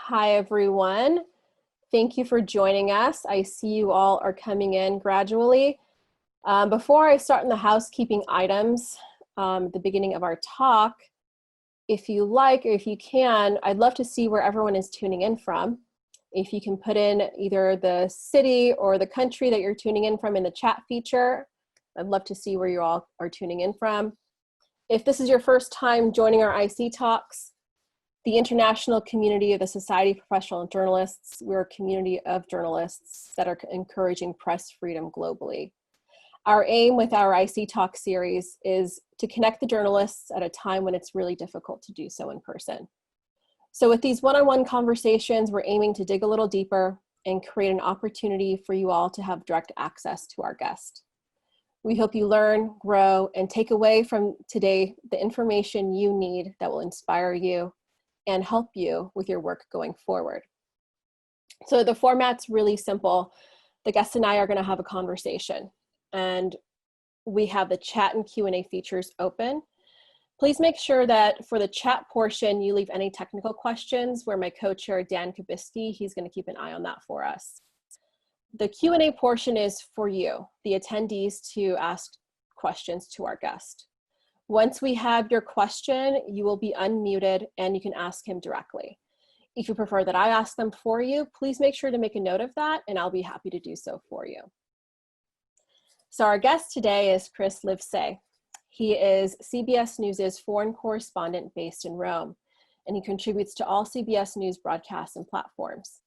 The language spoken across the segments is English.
Hi, everyone. Thank you for joining us. I see you all are coming in gradually. Before I start in the housekeeping items at the beginning of our talk, if you like or if you can, I'd love to see where everyone is tuning in from. If you can put in either the city or the country that you're tuning in from in the chat feature, I'd love to see where you all are tuning in from. If this is your first time joining our IC talks, the international community of the Society of Professional Journalists, we're a community of journalists that are encouraging press freedom globally. Our aim with our IC Talk series is to connect the journalists at a time when it's really difficult to do so in person. So with these one-on-one conversations, we're aiming to dig a little deeper and create an opportunity for you all to have direct access to our guest. We hope you learn, grow, and take away from today the information you need that will inspire you and help you with your work going forward. So the format's really simple. The guest and I are going to have a conversation, and we have the chat and Q&A features open. Please make sure that for the chat portion, you leave any technical questions where my co-chair, Dan Kubisky, he's going to keep an eye on that for us. The Q&A portion is for you, the attendees, to ask questions to our guest. Once we have your question, you will be unmuted and you can ask him directly. If you prefer that I ask them for you, please make sure to make a note of that and I'll be happy to do so for you. So our guest today is Chris Livesay. He is CBS News' foreign correspondent based in Rome, and he contributes to all CBS News broadcasts and platforms.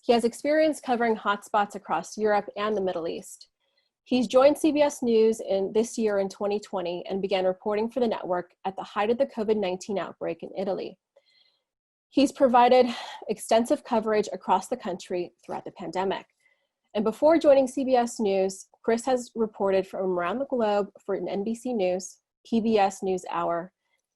He has experience covering hotspots across Europe and the Middle East. He's joined CBS News this year in 2020 and began reporting for the network at the height of the COVID-19 outbreak in Italy. He's provided extensive coverage across the country throughout the pandemic. And before joining CBS News, Chris has reported from around the globe for NBC News, PBS NewsHour,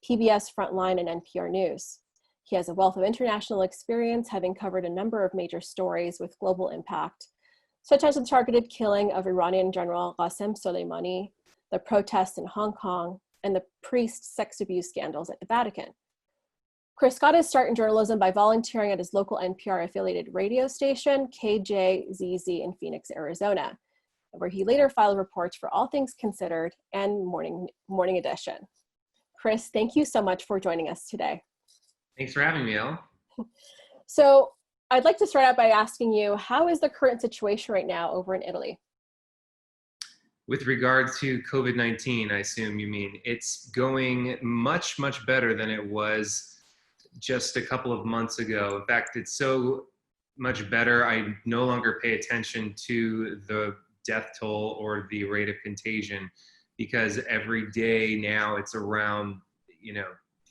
PBS Frontline, and NPR News. He has a wealth of international experience, having covered a number of major stories with global impact, such as the targeted killing of Iranian General Qassim Soleimani, the protests in Hong Kong, and the priest sex abuse scandals at the Vatican. Chris got his start in journalism by volunteering at his local NPR-affiliated radio station, KJZZ in Phoenix, Arizona, where he later filed reports for All Things Considered and Morning Edition. Chris, thank you so much for joining us today. Thanks for having me, Elle. So I'd like to start out by asking you, how is the current situation right now over in Italy? With regard to COVID-19, I assume you mean, it's going much, much better than it was just a couple of months ago. In fact, it's so much better, I no longer pay attention to the death toll or the rate of contagion, because every day now it's around,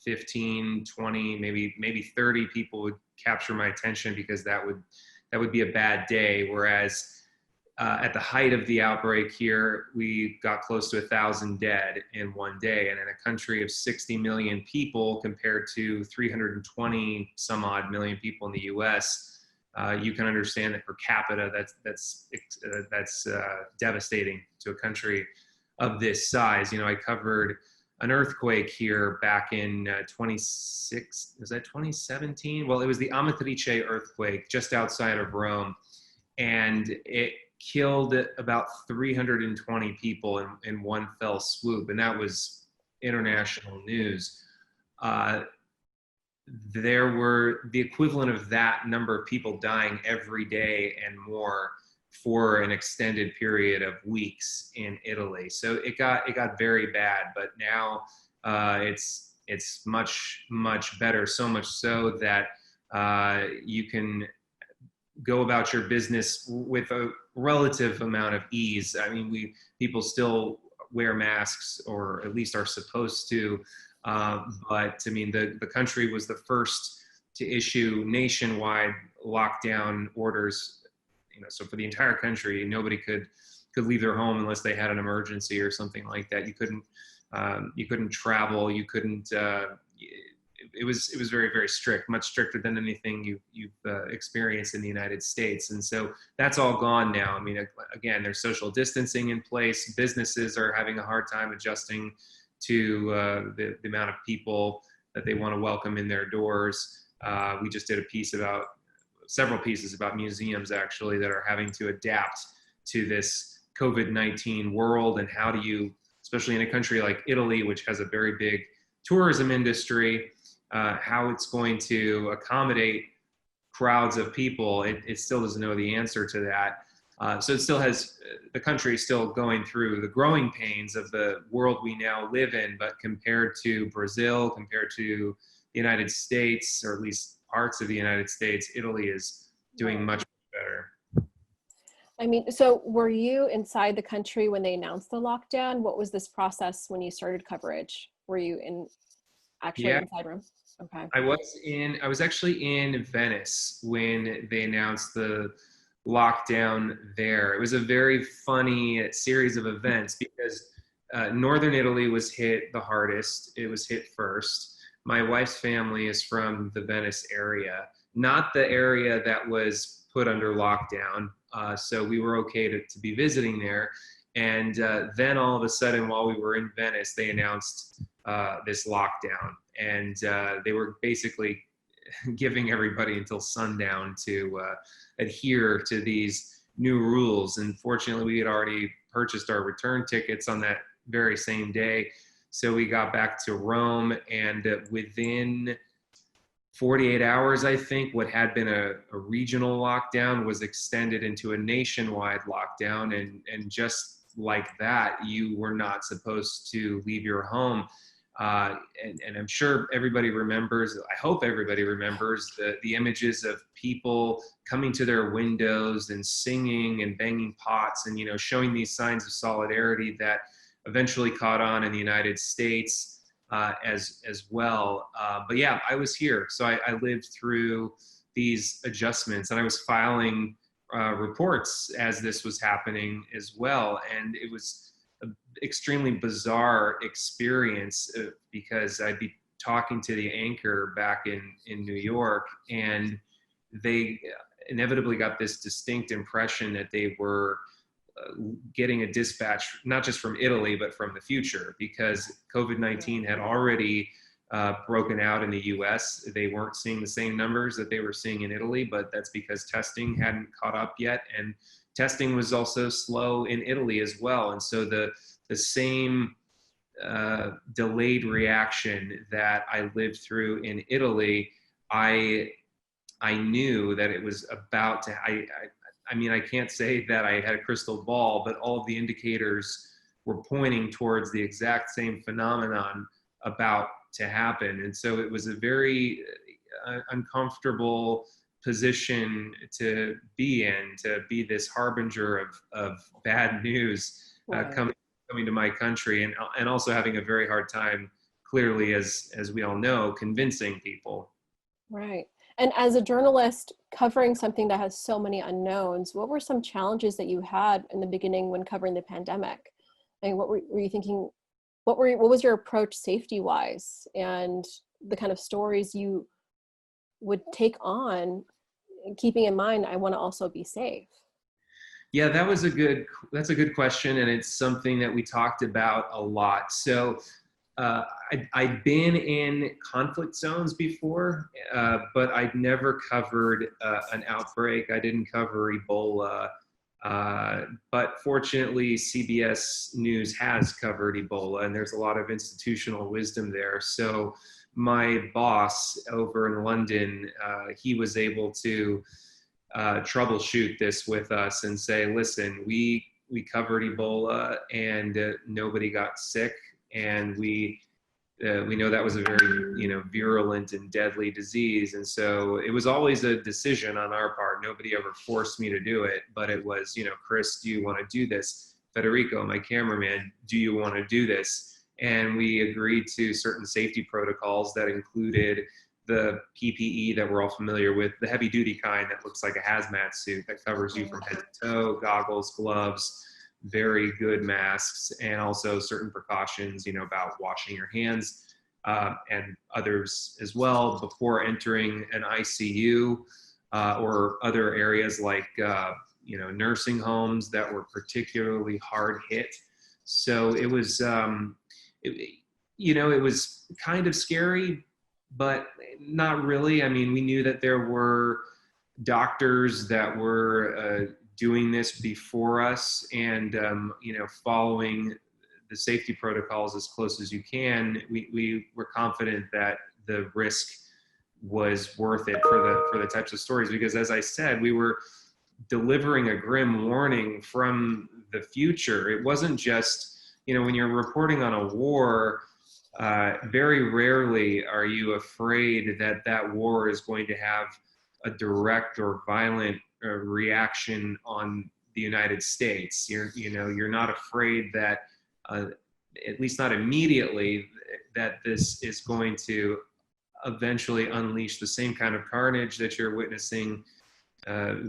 15, 20, maybe 30 people would capture my attention, because that would be a bad day. Whereas at the height of the outbreak here, we got close to 1,000 dead in one day. And in a country of 60 million people compared to 320 some odd million people in the US, you can understand that per capita, that's devastating to a country of this size. I covered an earthquake here back in 2017? Well, it was the Amatrice earthquake just outside of Rome, and it killed about 320 people in one fell swoop, and that was international news. There were the equivalent of that number of people dying every day and more for an extended period of weeks in Italy. So it got very bad, but now it's much better. So much so that you can go about your business with a relative amount of ease. I mean, people still wear masks, or at least are supposed to. But I mean, the country was the first to issue nationwide lockdown orders. So for the entire country, nobody could leave their home unless they had an emergency or something like that. You couldn't travel. You couldn't. It was very, very strict, much stricter than anything you've experienced in the United States. And so that's all gone now. I mean, again, there's social distancing in place. Businesses are having a hard time adjusting to the amount of people that they want to welcome in their doors. We just did several pieces about museums actually that are having to adapt to this COVID-19 world, and how do you, especially in a country like Italy, which has a very big tourism industry, how it's going to accommodate crowds of people. It still doesn't know the answer to that. So it still has, the country is still going through the growing pains of the world we now live in, but compared to Brazil, compared to the United States, or at least parts of the United States, Italy is doing much better. I mean, so were you inside the country when they announced the lockdown? What was this process when you started coverage? Were you actually Yeah, inside Rome? Okay. I was actually in Venice when they announced the lockdown there. It was a very funny series of events because northern Italy was hit the hardest. It was hit first. My wife's family is from the Venice area, not the area that was put under lockdown. So we were okay to be visiting there. And then all of a sudden, while we were in Venice, they announced this lockdown. And they were basically giving everybody until sundown to adhere to these new rules. And fortunately, we had already purchased our return tickets on that very same day. So we got back to Rome, and within 48 hours, I think, what had been a regional lockdown was extended into a nationwide lockdown. And just like that, you were not supposed to leave your home. And I'm sure everybody remembers, I hope everybody remembers the images of people coming to their windows and singing and banging pots and, showing these signs of solidarity that eventually caught on in the United States as well. But yeah, I was here. So I lived through these adjustments, and I was filing reports as this was happening as well. And it was an extremely bizarre experience because I'd be talking to the anchor back in New York, and they inevitably got this distinct impression that they were getting a dispatch, not just from Italy, but from the future, because COVID-19 had already broken out in the US. They weren't seeing the same numbers that they were seeing in Italy, but that's because testing hadn't caught up yet. And testing was also slow in Italy as well. And so the same delayed reaction that I lived through in Italy, I knew that it was about to, I mean, I can't say that I had a crystal ball, but all of the indicators were pointing towards the exact same phenomenon about to happen. And so it was a very uncomfortable position to be in, to be this harbinger of bad news coming to my country, and also having a very hard time, clearly, as we all know, convincing people. Right. And as a journalist covering something that has so many unknowns, what were some challenges that you had in the beginning when covering the pandemic? I mean, what were you thinking? What was your approach safety wise, and the kind of stories you would take on, keeping in mind, I want to also be safe? Yeah, that's a good question. And it's something that we talked about a lot. So I'd been in conflict zones before, but I'd never covered an outbreak. I didn't cover Ebola. But fortunately, CBS News has covered Ebola, and there's a lot of institutional wisdom there. So my boss over in London, he was able to troubleshoot this with us and say, listen, we covered Ebola and nobody got sick. And we know that was a very, virulent and deadly disease. And so it was always a decision on our part. Nobody ever forced me to do it, but it was, Chris, do you want to do this? Federico, my cameraman, do you want to do this? And we agreed to certain safety protocols that included the PPE that we're all familiar with, the heavy duty kind that looks like a hazmat suit that covers you from head to toe, goggles, gloves, very good masks, and also certain precautions, about washing your hands and others as well before entering an ICU or other areas like, nursing homes that were particularly hard hit. So it was, it was kind of scary, but not really. I mean, we knew that there were doctors that were doing this before us, and following the safety protocols as close as you can. We were confident that the risk was worth it for the types of stories, because as I said, we were delivering a grim warning from the future. It wasn't just, when you're reporting on a war, very rarely are you afraid that that war is going to have a direct or violent reaction on the United States. You're not afraid that, at least not immediately, that this is going to eventually unleash the same kind of carnage that you're witnessing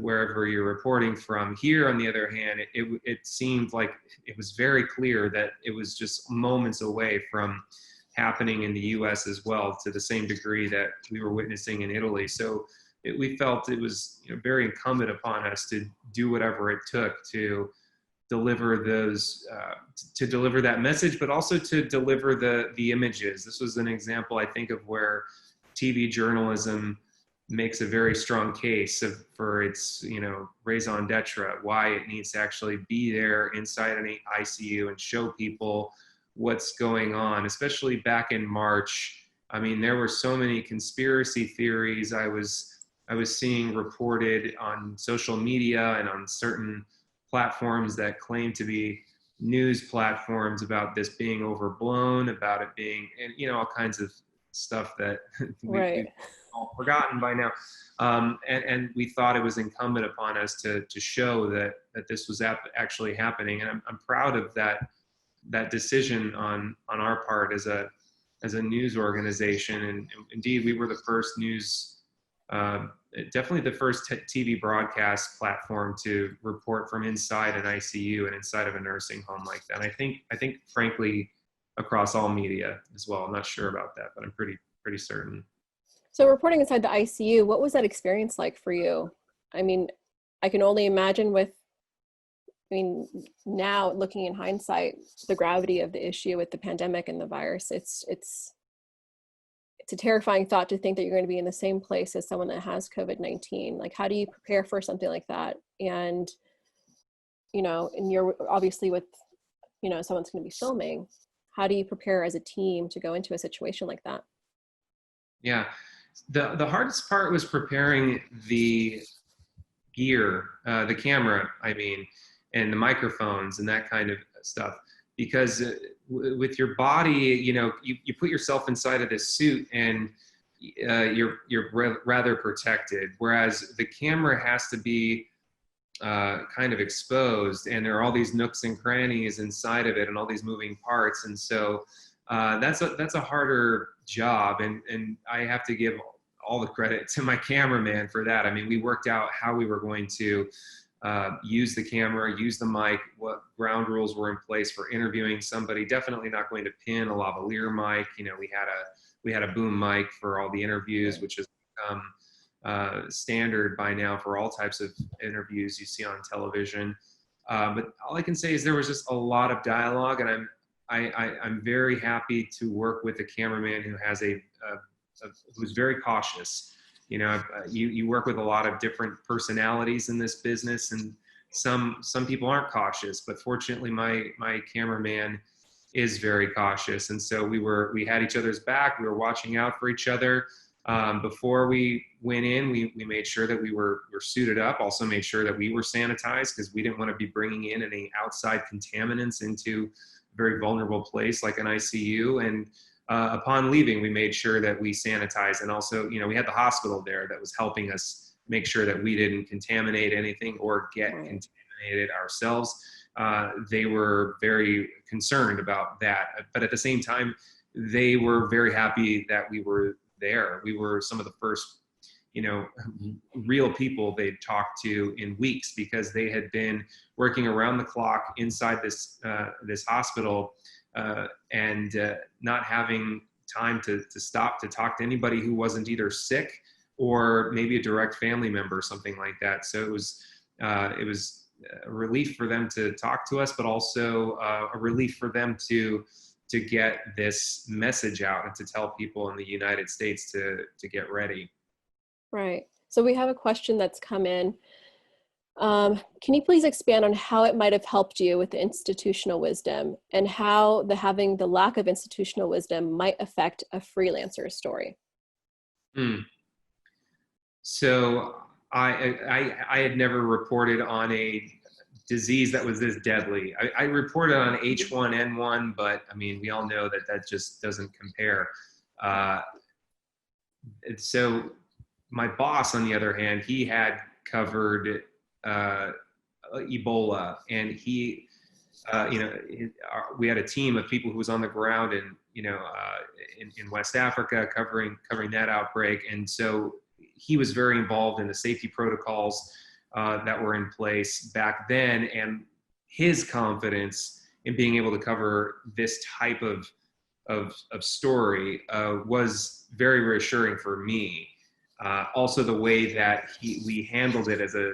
wherever you're reporting from. Here, on the other hand, it seemed like it was very clear that it was just moments away from happening in the U.S. as well, to the same degree that we were witnessing in Italy. So we felt it was very incumbent upon us to do whatever it took to deliver to deliver that message, but also to deliver the images. This was an example, I think, of where TV journalism makes a very strong case for its raison d'etre, why it needs to actually be there inside an ICU and show people what's going on, especially back in March. I mean, there were so many conspiracy theories I was seeing reported on social media and on certain platforms that claim to be news platforms about this being overblown, about it being, and all kinds of stuff that we've all forgotten by now. And we thought it was incumbent upon us to show that this was actually happening. And I'm proud of that decision on our part as a news organization. And indeed, we were the first news, definitely the first TV broadcast platform to report from inside an ICU and inside of a nursing home like that. And I think frankly, across all media as well. I'm not sure about that, but I'm pretty certain. So reporting inside the ICU, what was that experience like for you? I mean, I can only imagine now looking in hindsight, the gravity of the issue with the pandemic and the virus, it's a terrifying thought to think that you're going to be in the same place as someone that has COVID-19. Like, how do you prepare for something like that? And, and you're obviously with, someone's going to be filming. How do you prepare as a team to go into a situation like that? Yeah, the hardest part was preparing the gear, the camera, and the microphones and that kind of stuff. Because with your body, you put yourself inside of this suit and you're rather protected. Whereas the camera has to be kind of exposed, and there are all these nooks and crannies inside of it and all these moving parts. And so that's a harder job. And I have to give all the credit to my cameraman for that. I mean, we worked out how we were going to use the camera, use the mic, what ground rules were in place for interviewing somebody. Definitely not going to pin a lavalier mic. We had a boom mic for all the interviews, which has become standard by now for all types of interviews you see on television. But all I can say is there was just a lot of dialogue, and I'm very happy to work with a cameraman who has who's very cautious. You work with a lot of different personalities in this business, and some people aren't cautious, but fortunately my cameraman is very cautious. And so we had each other's back. We were watching out for each other. Before we went in, we made sure that we were suited up, also made sure that we were sanitized, because we didn't want to be bringing in any outside contaminants into a very vulnerable place like an ICU. And upon leaving, we made sure that we sanitized. And also, we had the hospital there that was helping us make sure that we didn't contaminate anything or get contaminated ourselves. They were very concerned about that. But at the same time, they were very happy that we were there. We were some of the first, real people they'd talked to in weeks, because they had been working around the clock inside this hospital, and not having time to stop to talk to anybody who wasn't either sick or maybe a direct family member or something like that. So it was a relief for them to talk to us, but also a relief for them to to get this message out and to tell people in the United States to get ready. Right. So we have a question that's come in. Can you please expand on how it might have helped you with the institutional wisdom, and how having the lack of institutional wisdom might affect a freelancer's story? So I had never reported on a disease that was this deadly. I reported on H1N1, but I mean, we all know that just doesn't compare. So my boss, on the other hand, he had covered Ebola, and he, we had a team of people who was on the ground in West Africa covering that outbreak, and so he was very involved in the safety protocols that were in place back then, and his confidence in being able to cover this type of story was very reassuring for me. Also, the way that we handled it as a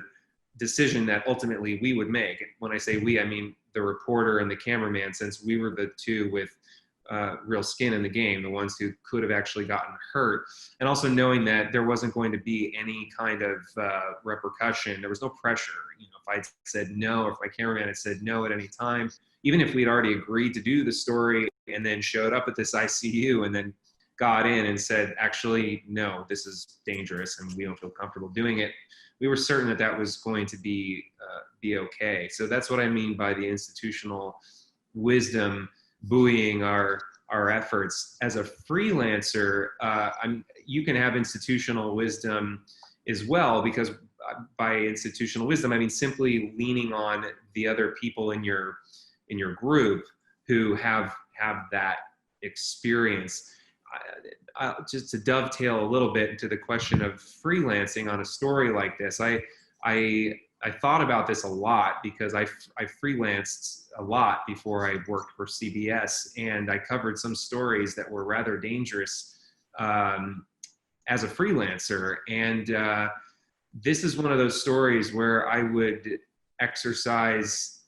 decision that ultimately we would make. When I say we, I mean the reporter and the cameraman, since we were the two with real skin in the game, the ones who could have actually gotten hurt. And also knowing that there wasn't going to be any kind of repercussion. There was no pressure. If I said no, or if my cameraman had said no at any time, even if we'd already agreed to do the story and then showed up at this ICU and then got in and said, actually, no, this is dangerous and we don't feel comfortable doing it, we were certain that was going to be okay. So that's what I mean by the institutional wisdom buoying our efforts. As a freelancer, you can have institutional wisdom as well, because by institutional wisdom, I mean simply leaning on the other people in your group who have that experience. Just to dovetail a little bit into the question of freelancing on a story like this, I thought about this a lot because I freelanced a lot before I worked for CBS, and I covered some stories that were rather dangerous as a freelancer. And this is one of those stories where I would exercise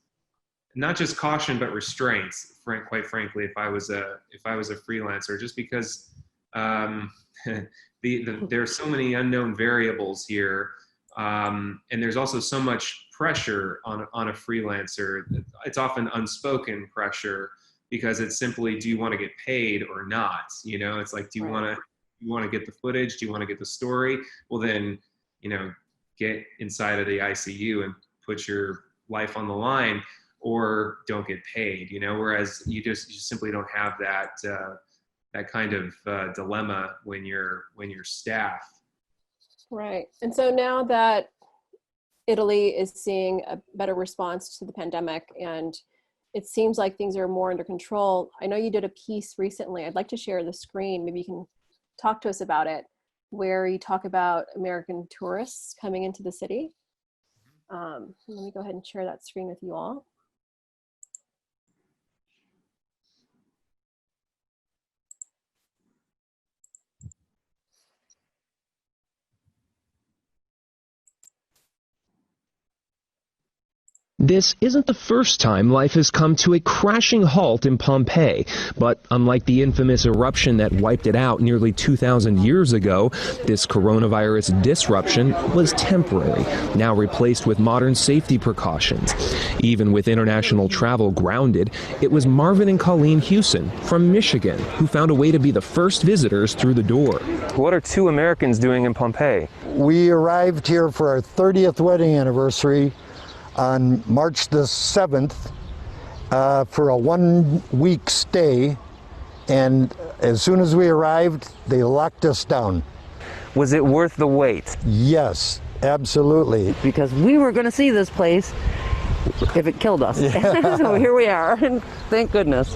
not just caution but restraints, quite frankly, if I was a freelancer, just because there's so many unknown variables here. And there's also so much pressure on a freelancer. It's often unspoken pressure, because it's simply, do you want to get paid or not? It's like, do you want to get the footage? Do you want to get the story? Well, then, get inside of the ICU and put your life on the line, or don't get paid. Whereas you simply don't have that kind of dilemma when you're staff. Right. And so now that Italy is seeing a better response to the pandemic and it seems like things are more under control, I know you did a piece recently. I'd like to share the screen. Maybe you can talk to us about it, where you talk about American tourists coming into the city. Let me go ahead and share that screen with you all. This isn't the first time life has come to a crashing halt in Pompeii, but unlike the infamous eruption that wiped it out nearly 2,000 years ago, this coronavirus disruption was temporary, now replaced with modern safety precautions. Even with international travel grounded, it was Marvin and Colleen Hewson from Michigan who found a way to be the first visitors through the door. What are two Americans doing in Pompeii? We arrived here for our 30th wedding anniversary on March the 7th for a 1-week stay, and as soon as we arrived, they locked us down. Was it worth the wait? Yes, absolutely. Because we were going to see this place if it killed us. Yeah. So here we are, and thank goodness.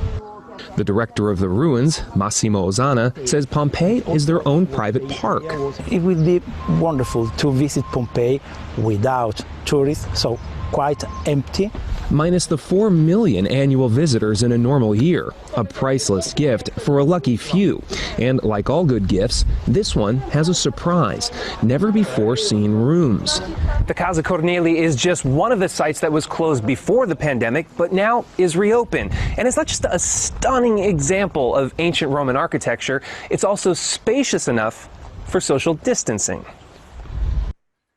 The director of the ruins, Massimo Ozana, says Pompeii is their own private park. It will be wonderful to visit Pompeii without tourists, so quite empty. Minus the 4 million annual visitors in a normal year, a priceless gift for a lucky few. And like all good gifts, this one has a surprise, never before seen rooms. The Casa Corneli is just one of the sites that was closed before the pandemic, but now is reopened. And it's not just a stunning example of ancient Roman architecture, it's also spacious enough for social distancing.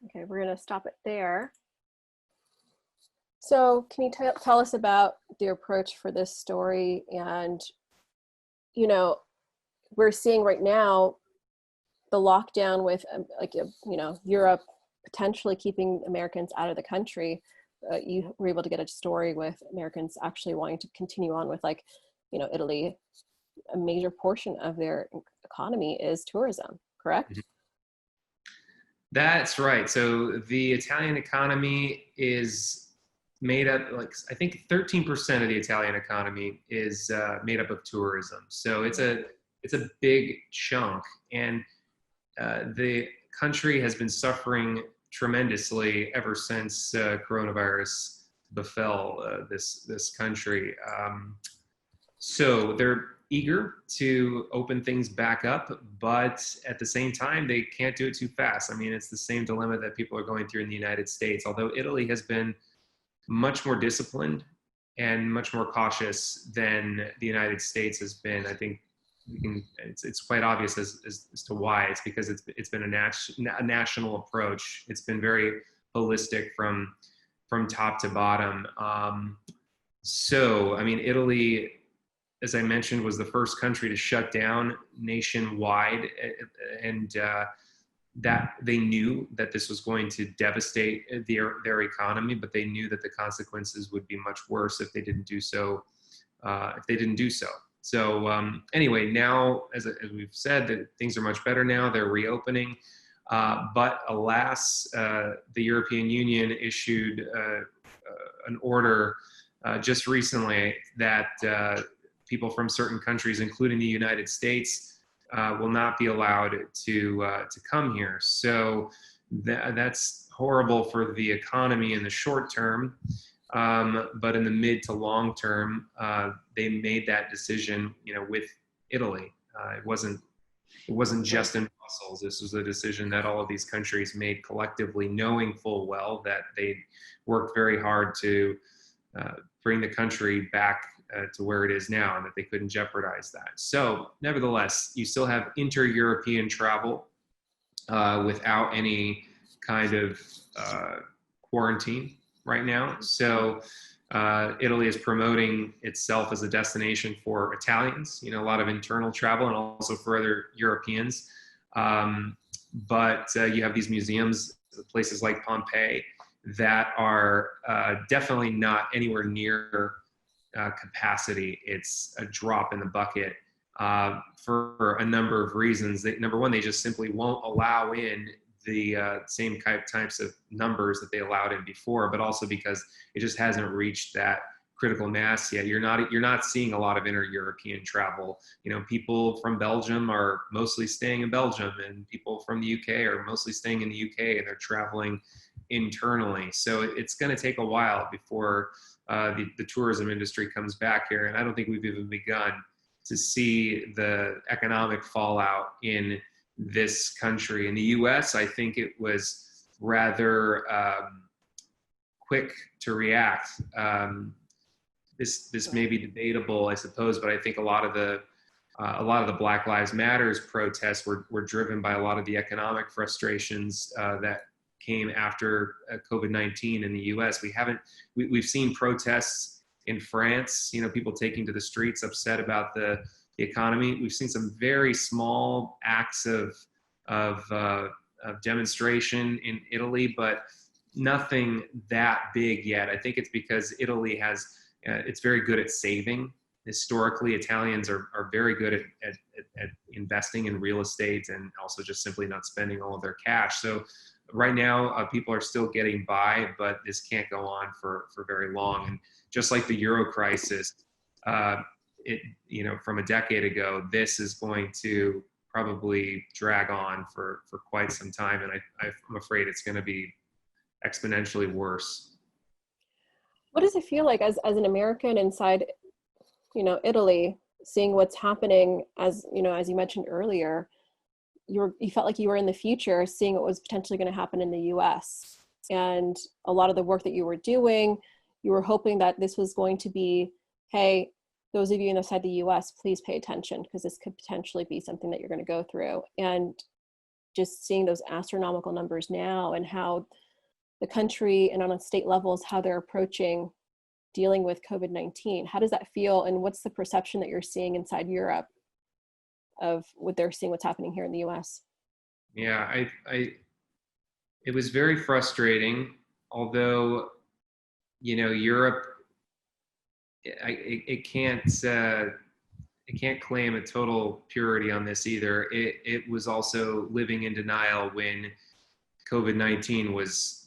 Okay, we're going to stop it there. So can you tell us about the approach for this story? And, you know, we're seeing right now the lockdown with Europe potentially keeping Americans out of the country. You were able to get a story with Americans actually wanting to continue on with, like, you know, Italy, a major portion of their economy is tourism, correct? That's right. So the Italian economy is made up, like, I think 13% of the Italian economy is made up of tourism. So it's a big chunk, and the country has been suffering tremendously ever since coronavirus befell this country. So they're eager to open things back up, but at the same time, they can't do it too fast. I mean, it's the same dilemma that people are going through in the United States, although Italy has been much more disciplined and much more cautious than the United States has been. I think it's quite obvious as to why. It's because it's been a national approach. It's been very holistic from top to bottom. So, I mean, Italy, as I mentioned, was the first country to shut down nationwide, and that they knew that this was going to devastate their economy, but they knew that the consequences would be much worse if they didn't do so. So anyway, now, as we've said, that things are much better now. They're reopening, but alas, the European Union issued an order just recently that people from certain countries, including the United States, will not be allowed to come here. So that's horrible for the economy in the short term. But in the mid to long term, they made that decision, you know, with Italy. It wasn't just in Brussels. This was a decision that all of these countries made collectively, knowing full well that they worked very hard to bring the country back to where it is now, and that they couldn't jeopardize that. So, nevertheless, you still have inter-European travel without any kind of quarantine right now. So Italy is promoting itself as a destination for Italians, you know, a lot of internal travel, and also for other Europeans. But you have these museums, places like Pompeii, that are definitely not anywhere near capacity. It's a drop in the bucket for a number of reasons. Number one, they just simply won't allow in the same types of numbers that they allowed in before, but also because it just hasn't reached that critical mass yet. You're not seeing a lot of inter-European travel. You know, people from Belgium are mostly staying in Belgium, and people from the UK are mostly staying in the UK, and they're traveling internally. So it's going to take a while before the tourism industry comes back here, and I don't think we've even begun to see the economic fallout in this country. In the US, I think it was rather quick to react. This may be debatable, I suppose, but I think a lot of the Black Lives Matters protests were driven by a lot of the economic frustrations that came after COVID-19 in the US. We've seen protests in France, you know, people taking to the streets upset about the economy. We've seen some very small acts of demonstration in Italy, but nothing that big yet. I think it's because Italy it's very good at saving. Historically, Italians are very good at investing in real estate, and also just simply not spending all of their cash. So right now, people are still getting by, but this can't go on for very long. And just like the Euro crisis, from a decade ago, this is going to probably drag on for quite some time, and I'm afraid it's going to be exponentially worse. What does it feel like as an American inside, you know, Italy, seeing what's happening? As you know, as you mentioned earlier, you felt like you were in the future, seeing what was potentially going to happen in the U.S. and a lot of the work that you were doing, you were hoping that this was going to be, hey, those of you inside the US, please pay attention because this could potentially be something that you're going to go through. And just seeing those astronomical numbers now and how the country and on a state levels, how they're approaching dealing with COVID-19. How does that feel? And what's the perception that you're seeing inside Europe of what they're seeing, what's happening here in the US? Yeah, it was very frustrating, although, Europe, it can't claim a total purity on this either. It was also living in denial when COVID-19 was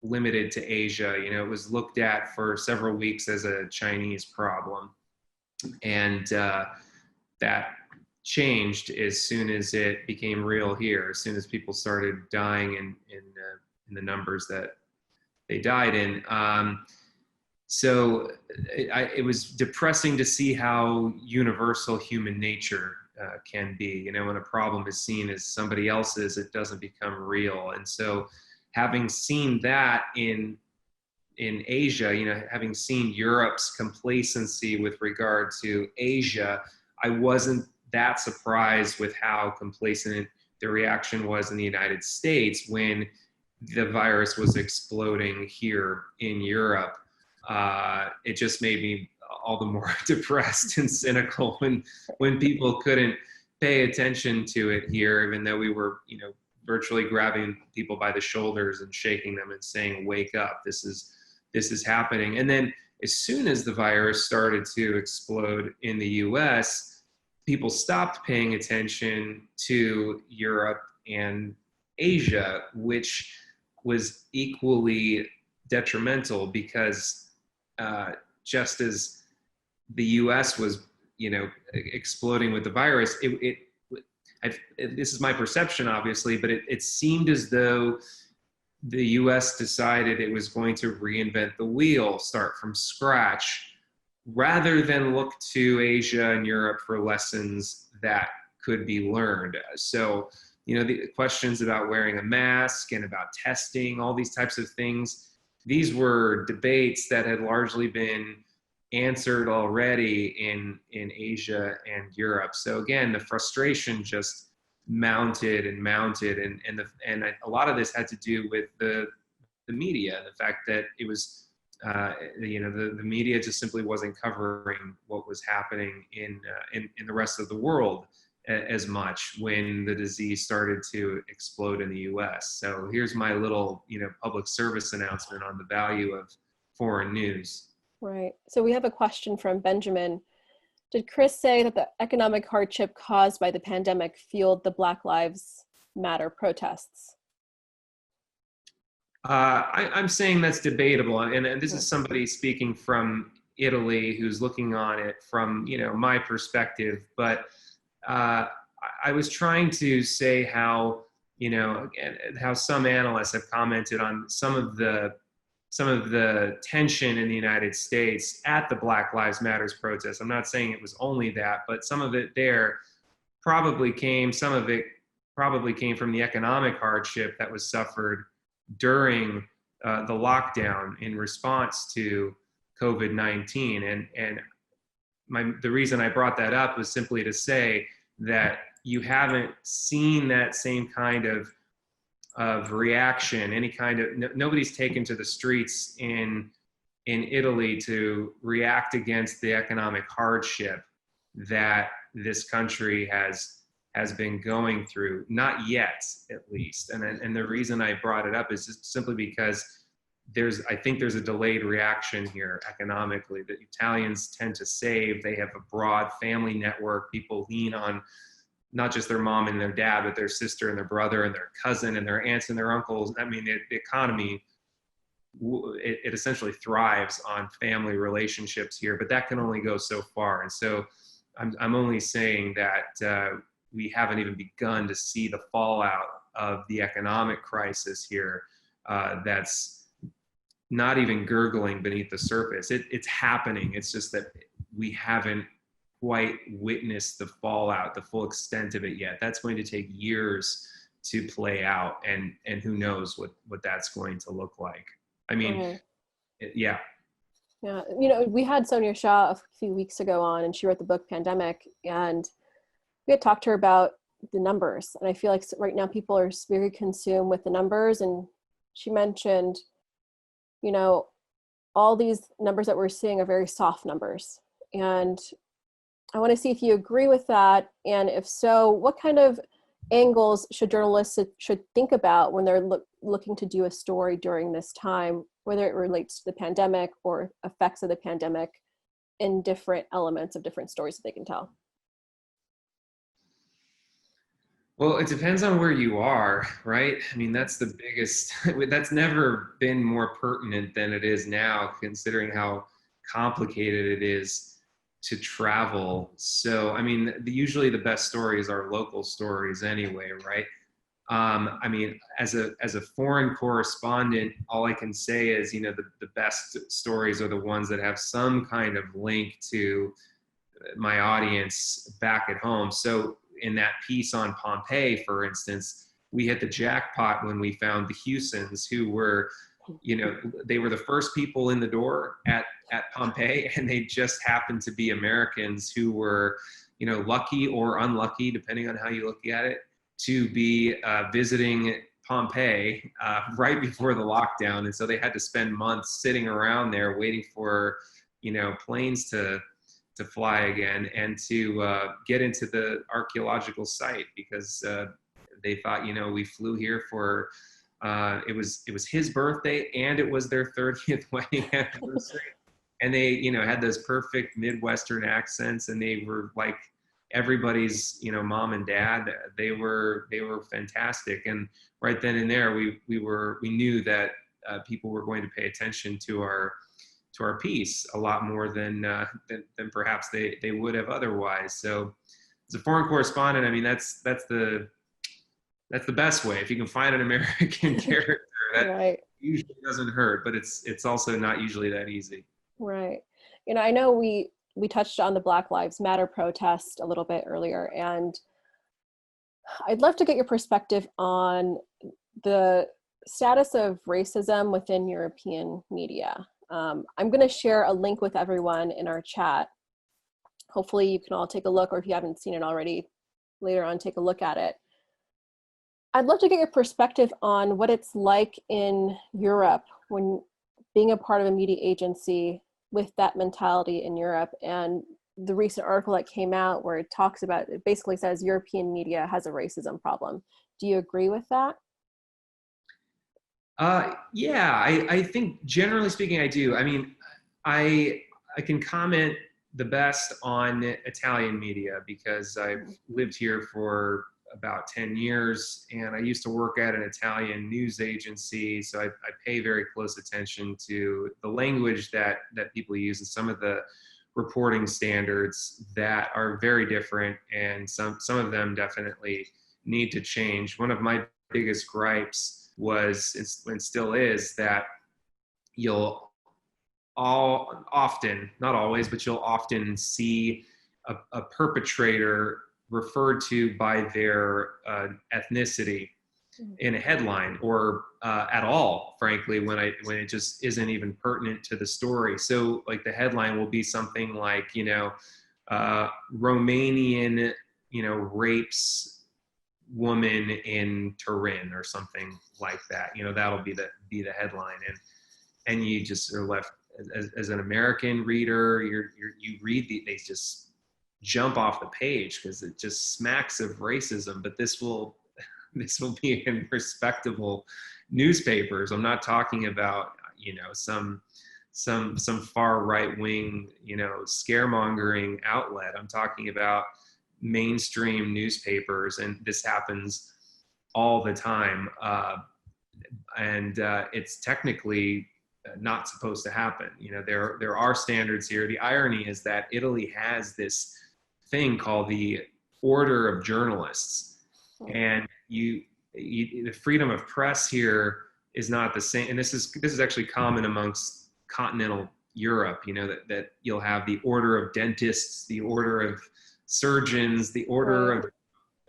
limited to Asia. It was looked at for several weeks as a Chinese problem. And that changed as soon as it became real here, as soon as people started dying in the numbers that they died in. So it was depressing to see how universal human nature can be. When a problem is seen as somebody else's, it doesn't become real. And so having seen that in Asia, having seen Europe's complacency with regard to Asia, I wasn't that surprised with how complacent the reaction was in the United States when the virus was exploding here in Europe. It just made me all the more depressed and cynical when people couldn't pay attention to it here, even though we were, virtually grabbing people by the shoulders and shaking them and saying, "Wake up! This is happening." And then, as soon as the virus started to explode in the U.S., people stopped paying attention to Europe and Asia, which was equally detrimental because just as the U.S. was, exploding with the virus, this is my perception, obviously, but it seemed as though the U.S. decided it was going to reinvent the wheel, start from scratch, rather than look to Asia and Europe for lessons that could be learned. So, the questions about wearing a mask and about testing, all these types of things, these were debates that had largely been answered already in Asia and Europe. So again, the frustration just mounted and mounted, and a lot of this had to do with the media, the fact that it was the media just simply wasn't covering what was happening in the rest of the world as much when the disease started to explode in the US. So here's my little public service announcement on the value of foreign news. Right. So we have a question from Benjamin. Did Chris say that the economic hardship caused by the pandemic fueled the Black Lives Matter protests? I'm saying that's debatable, and this is somebody speaking from Italy who's looking on it from my perspective. But I was trying to say how how some analysts have commented on some of the tension in the United States at the Black Lives Matters protests. I'm not saying it was only that, but some of it there probably came from the economic hardship that was suffered during the lockdown in response to COVID-19. And the reason I brought that up was simply to say that you haven't seen that same kind of reaction, nobody's taken to the streets in Italy to react against the economic hardship that this country has been going through, not yet, at least. And the reason I brought it up is just simply because I think there's a delayed reaction here economically. The Italians tend to save. They have a broad family network. People lean on not just their mom and their dad, but their sister and their brother and their cousin and their aunts and their uncles. I mean, the economy, it essentially thrives on family relationships here, but that can only go so far. And so I'm only saying that we haven't even begun to see the fallout of the economic crisis here. That's not even gurgling beneath the surface. It's happening. It's just that we haven't quite witnessed the fallout, the full extent of it yet. That's going to take years to play out, and who knows what that's going to look like. I mean, yeah. Yeah, you know, we had Sonia Shah a few weeks ago on, and she wrote the book Pandemic, and we had talked to her about the numbers. And I feel like right now people are very consumed with the numbers. And she mentioned, you know, all these numbers that we're seeing are very soft numbers. And I want to see if you agree with that. And if so, what kind of angles should journalists should think about when they're looking to do a story during this time, whether it relates to the pandemic or effects of the pandemic in different elements of different stories that they can tell? Well, it depends on where you are, right? I mean, that's the biggest, that's never been more pertinent than it is now, considering how complicated it is to travel. So, I mean, usually the best stories are local stories anyway, right? I mean, as a foreign correspondent, all I can say is, you know, the best stories are the ones that have some kind of link to my audience back at home. So in that piece on Pompeii, for instance, we hit the jackpot when we found the Hewsons, who were, you know, they were the first people in the door at Pompeii, and they just happened to be Americans who were, you know, lucky or unlucky, depending on how you look at it, to be visiting Pompeii right before the lockdown. And so they had to spend months sitting around there waiting for, you know, planes to fly again and to get into the archaeological site, because they thought, you know, we flew here for, it was his birthday and it was their 30th wedding anniversary. And they, you know, had those perfect Midwestern accents, and they were like everybody's, you know, mom and dad. They were fantastic. And right then and there, we knew that people were going to pay attention to our piece a lot more than perhaps they would have otherwise. So as a foreign correspondent, I mean, that's the best way. If you can find an American character, that Right. usually doesn't hurt, but it's also not usually that easy. Right. You know, I know we touched on the Black Lives Matter protest a little bit earlier, and I'd love to get your perspective on the status of racism within European media. I'm going to share a link with everyone in our chat. Hopefully you can all take a look, or if you haven't seen it already, later on take a look at it. I'd love to get your perspective on what it's like in Europe when being a part of a media agency with that mentality in Europe, and the recent article that came out where it talks about, it basically says European media has a racism problem. Do you agree with that? Yeah, I think generally speaking, I do. I mean, I can comment the best on Italian media because I've lived here for about 10 years, and I used to work at an Italian news agency, so I pay very close attention to the language that people use and some of the reporting standards that are very different, and some of them definitely need to change. One of my biggest gripes was, and still is, that you'll often, not always, but you'll often see a perpetrator referred to by their ethnicity in a headline, or at all, frankly, when it just isn't even pertinent to the story. So like the headline will be something like, you know, Romanian, you know, rapes woman in Turin or something like that. You know, that'll be the headline, and you just are left as an American reader. You read they just jump off the page because it just smacks of racism. But this will be in respectable newspapers. I'm not talking about, you know, some far right wing, you know, scaremongering outlet. I'm talking about mainstream newspapers, and this happens all the time. And it's technically not supposed to happen. You know, there are standards here. The irony is that Italy has this thing called the Order of Journalists, and the freedom of press here is not the same. And this is actually common amongst continental Europe. You know, that you'll have the Order of Dentists, the Order of Surgeons, the Order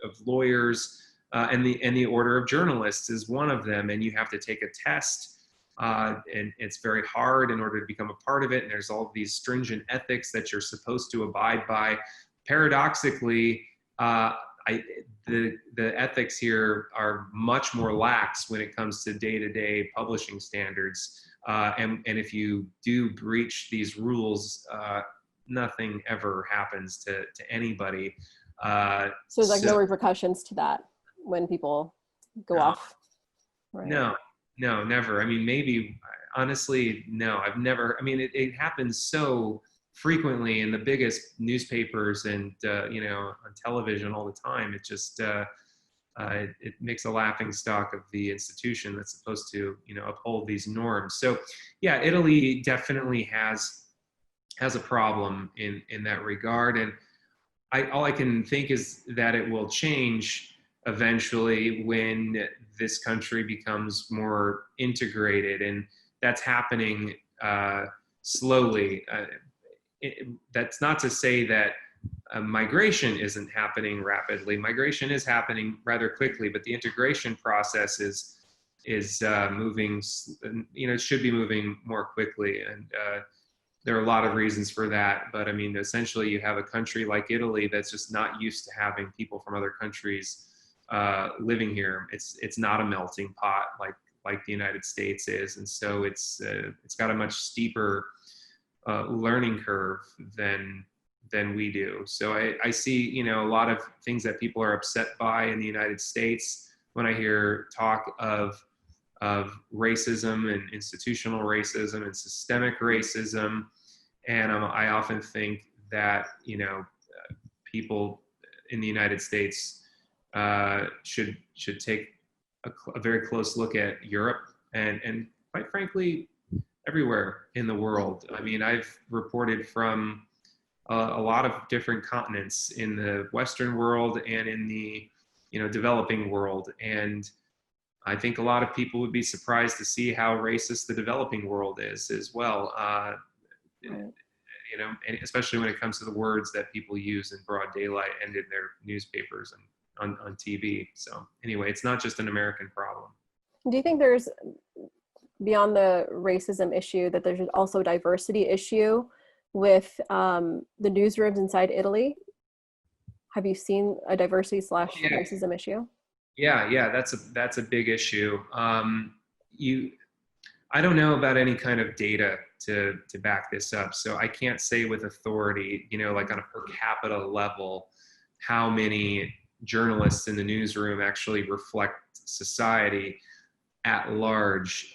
of lawyers. and the Order of Journalists is one of them, and you have to take a test, and it's very hard in order to become a part of it. And there's all these stringent ethics that you're supposed to abide by. Paradoxically, the ethics here are much more lax when it comes to day-to-day publishing standards. And if you do breach these rules, nothing ever happens to anybody. So there's like no repercussions to that when people go off? Right. No, never. I mean, maybe, honestly, no, I've never, I mean, it happens so frequently in the biggest newspapers and, on television all the time. It just, it makes a laughing stock of the institution that's supposed to, uphold these norms. So yeah, Italy definitely has a problem in that regard. And all I can think is that it will change eventually when this country becomes more integrated, and that's happening slowly. That's not to say that migration isn't happening rapidly. Migration is happening rather quickly, but the integration process is moving. It should be moving more quickly, and there are a lot of reasons for that. But I mean, essentially, you have a country like Italy that's just not used to having people from other countries living here. It's not a melting pot like the United States is, and so it's got a much steeper learning curve than we do. So I see a lot of things that people are upset by in the United States when I hear talk of racism and institutional racism and systemic racism, and I often think that people in the United States should take a very close look at Europe and quite frankly everywhere in the world. I mean, I've reported from a lot of different continents in the Western world and in the developing world, and I think a lot of people would be surprised to see how racist the developing world is as well. And especially when it comes to the words that people use in broad daylight and in their newspapers and on TV. So anyway, it's not just an American problem. Do you think there's, beyond the racism issue, that there's also a diversity issue with the newsrooms inside Italy? Have you seen a diversity / racism issue? Yeah, that's a big issue. I don't know about any kind of data to back this up, so I can't say with authority, like on a per capita level, how many journalists in the newsroom actually reflect society at large.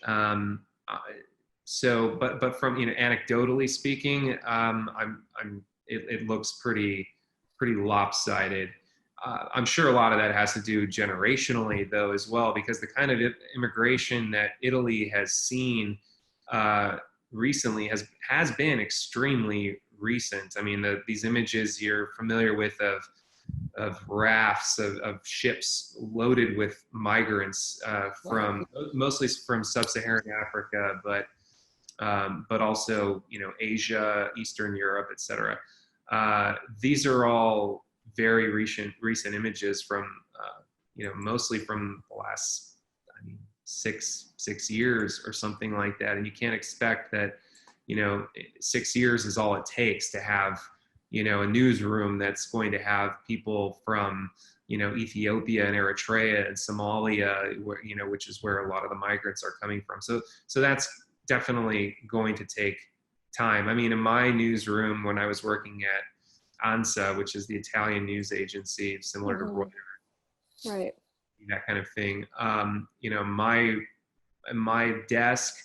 So, but from anecdotally speaking, it looks pretty lopsided. I'm sure a lot of that has to do generationally, though, as well, because the kind of immigration that Italy has seen recently has been extremely recent. I mean, these images you're familiar with of rafts of ships loaded with migrants mostly from sub-Saharan Africa, but also Asia, Eastern Europe, etc. These are all very recent images from mostly from the last 6 years or something like that, and you can't expect that 6 years is all it takes to have a newsroom that's going to have people from Ethiopia and Eritrea and Somalia, which is where a lot of the migrants are coming from. So that's definitely going to take time. I mean, in my newsroom when I was working at ANSA, which is the Italian news agency, similar to Reuters, right? That kind of thing. My desk,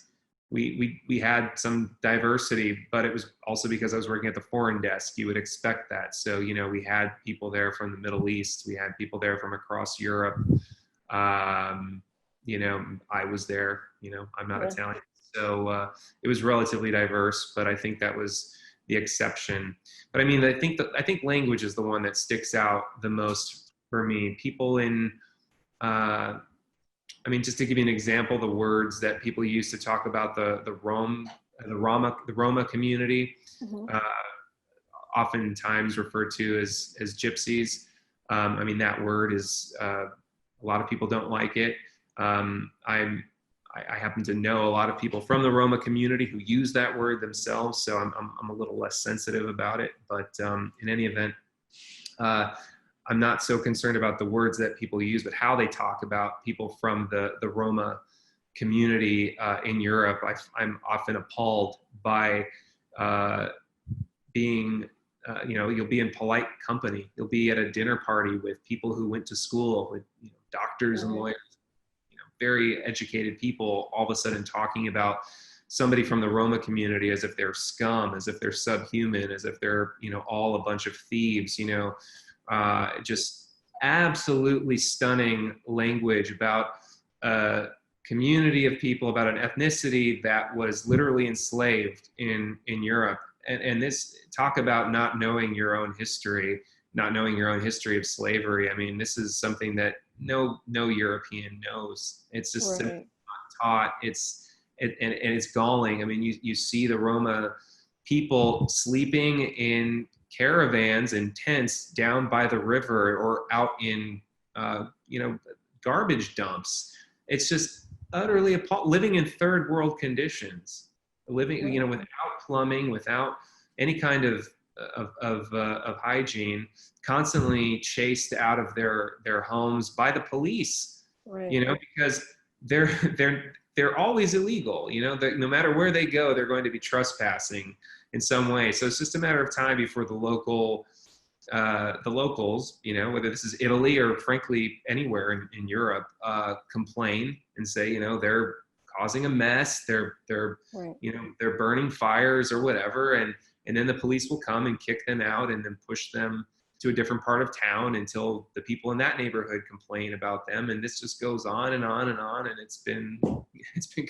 we had some diversity, but it was also because I was working at the foreign desk. You would expect that. So we had people there from the Middle East. We had people there from across Europe. I was there. I'm not Italian, so it was relatively diverse. But I think that was the exception. But I mean, I think language is the one that sticks out the most for me. People in, just to give you an example, the words that people use to talk about the Roma community, oftentimes referred to as gypsies. That word is A lot of people don't like it. I happen to know a lot of people from the Roma community who use that word themselves, so I'm a little less sensitive about it. But in any event, I'm not so concerned about the words that people use, but how they talk about people from the Roma community in Europe. I'm often appalled by being, you'll be in polite company. You'll be at a dinner party with people who went to school, with doctors and lawyers, very educated people, all of a sudden talking about somebody from the Roma community as if they're scum, as if they're subhuman, as if they're, all a bunch of thieves, just absolutely stunning language about a community of people, about an ethnicity that was literally enslaved in Europe. And this talk about not knowing your own history, not knowing your own history of slavery. I mean, this is something that no European knows. It's just not taught. And it's galling. I mean, you see the Roma people sleeping in caravans and tents down by the river or out in garbage dumps. It's just utterly appalling. Living in third world conditions, living without plumbing, without any kind of hygiene, constantly chased out of their homes by the police, because they're always illegal. No matter where they go, they're going to be trespassing in some way. So it's just a matter of time before the locals, whether this is Italy or frankly anywhere in Europe, complain and say, they're causing a mess. They're burning fires or whatever, and then the police will come and kick them out and then push them to a different part of town until the people in that neighborhood complain about them. And this just goes on and on and on. And it's been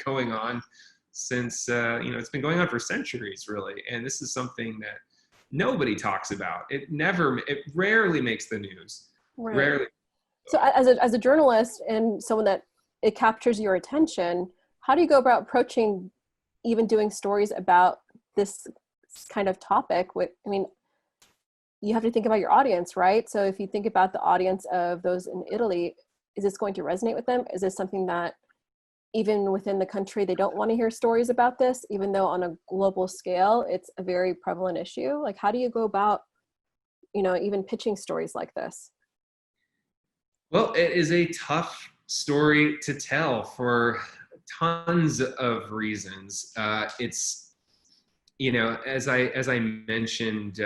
going on since, it's been going on for centuries, really. And this is something that nobody talks about. It rarely makes the news. Right. Rarely. So as a journalist and someone that it captures your attention, how do you go about approaching even doing stories about this kind of topic? You have to think about your audience, right? So if you think about the audience of those in Italy, is this going to resonate with them? Is this something that even within the country, they don't want to hear stories about this, even though on a global scale, it's a very prevalent issue? Like, how do you go about, even pitching stories like this? Well, it is a tough story to tell for tons of reasons. It's, as I mentioned,